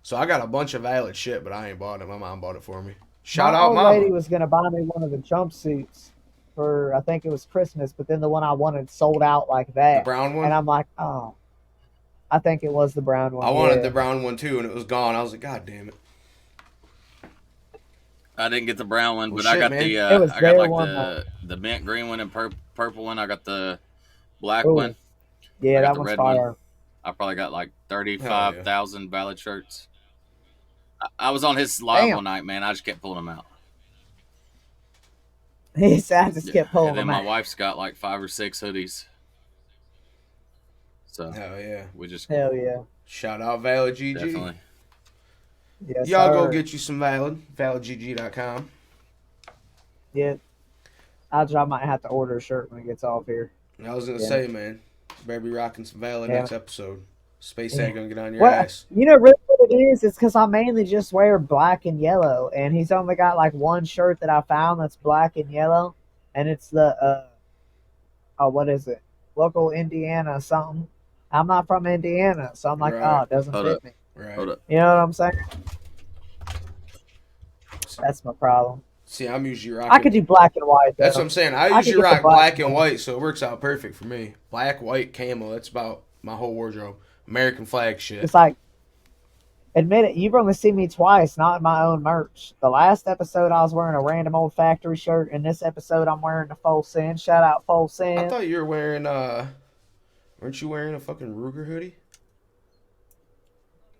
So I got a bunch of Valid shit, but I ain't bought it. My mom bought it for me. Shout out, My mama. old lady was going to buy me one of the jumpsuits for, I think it was Christmas, but then the one I wanted sold out like that. The brown one? And I'm like, oh. I think it was the brown one. I wanted the brown one too, and it was gone. I was like, God damn it. I didn't get the brown one, Well, but I shit, got man. the It was I got their like one, the mint green one and purple one. I got the black Ooh. one. Yeah, I got that the one's red one. fire. I probably got like 35,000 Valid shirts. I was on his live Damn. one night, man. I just kept pulling them out. He said, I just kept pulling And then them my out. wife's got like 5 or 6 hoodies. So Hell yeah. we just Hell yeah. Shout out Valid GG. definitely. Yes, Y'all go sir. get you some Valid. ValidGG.com. Yeah. I might have to order a shirt when it gets off here. I was gonna Yeah. say, man, better be rocking some Valid Yeah. next episode. Space ain't gonna get on your What? ass. You know, really what it is? It's because I mainly just wear black and yellow, and he's only got like one shirt that I found that's black and yellow, and it's the oh, what is it? Local Indiana something. I'm not from Indiana, so I'm like, Right. oh, it doesn't Hold fit up. me. Right. Hold up. You know what I'm saying? That's my problem. See, I'm usually rocking. I could do black and white. Though. That's what I'm saying. I I could usually get the rock black black and and white, so it works out perfect for me. Black, white, camo. That's about my whole wardrobe. American flag shit. It's like, admit it, you've only seen me twice, not in my own merch. The last episode, I was wearing a random old factory shirt, and this episode, I'm wearing the Full Send. Shout out Full I Send. thought you were wearing weren't you wearing a fucking Ruger hoodie?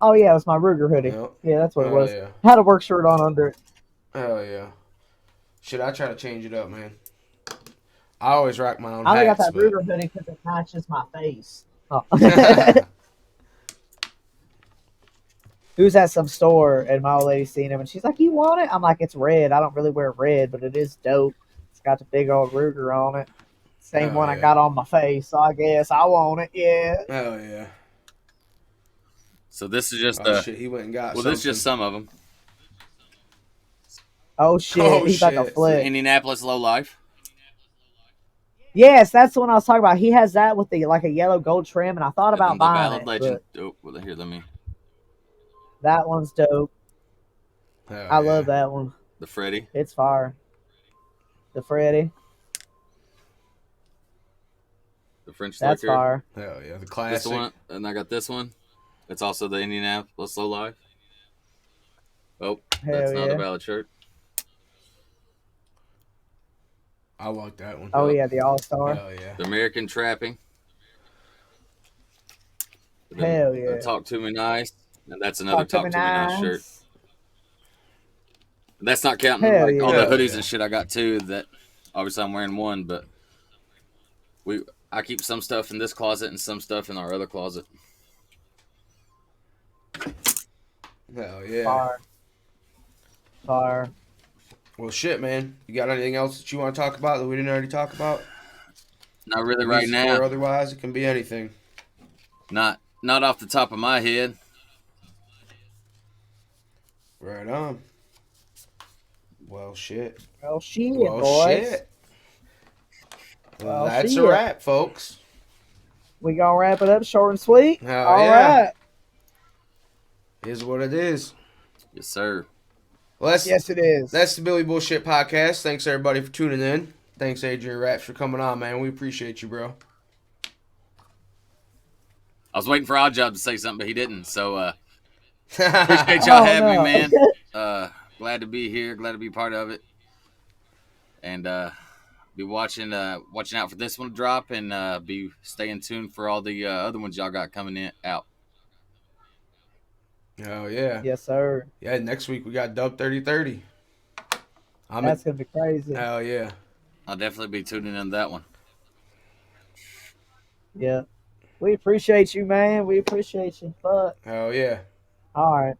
Oh yeah, it was my Ruger hoodie. Yep. Yeah, that's what it Hell was. yeah. Had a work shirt on under it. Hell yeah. Shit, I try to change it up, man. I always rock my own I only got hats, that Ruger hoodie because it matches my face. Oh. but... He was at some store, and my old lady seen him, and she's like, "You want it?" I'm like, "It's red. I don't really wear red, but it is dope. It's got the big old Ruger on it. Same Oh, one I yeah. got on my face, so I guess I want it. Yeah." Hell yeah. So this is just Oh shit, he went and got well, something. this is just some of them. Oh shit, Oh, he's about to shit. flip. Indianapolis Low Life. Yes, that's the one I was talking about. He has that with the like a yellow gold trim, and I thought And about then the buying Valid it. Legend. But Oh, well, here, let me. that one's dope. Hell I yeah. love that one. The Freddy. It's fire. The Freddy, The French that's Liquor. fire. Hell yeah, the This classic. one, and I got this one. It's also the Indianapolis Low Life. Oh, Hell that's not yeah. a Valid shirt. I like that one. Oh yeah, the All Star. Hell yeah. The American Trapping. Hell yeah. Talk to Me Nice. And that's another Talk to Me Nice shirt. That's not counting Hell like all yeah. the hoodies Yeah. and shit I got too. That obviously I'm wearing one, but I keep some stuff in this closet and some stuff in our other closet. Hell yeah. Fire. Fire. Well, shit, man. You got anything else that you want to talk about that we didn't already talk about? Not really right Music or now. otherwise, it can be anything. Not off the top of my head. Right on. Well, shit. Well, shit, Well, boys. shit. Well, That's shit. a wrap, folks. We gonna wrap it up short and sweet. Hell All yeah. right. Is what it is. Yes, sir. Well, Yes, it is. that's the Billy Bullshit Podcast. Thanks, everybody, for tuning in. Thanks, Adrian Raps, for coming on, man. We appreciate you, bro. I was waiting for Oddjob to say something, but he didn't. So appreciate y'all having me, man. Glad to be here. Glad to be part of it. And be watching out for this one to drop, and be staying tuned for all the other ones y'all got coming out. Oh, yeah. Yes, sir. Yeah, next week we got Dub 3030. That's gonna be crazy. Hell yeah. I'll definitely be tuning in that one. Yeah. We appreciate you, man. We appreciate you. Fuck. Hell yeah. All right.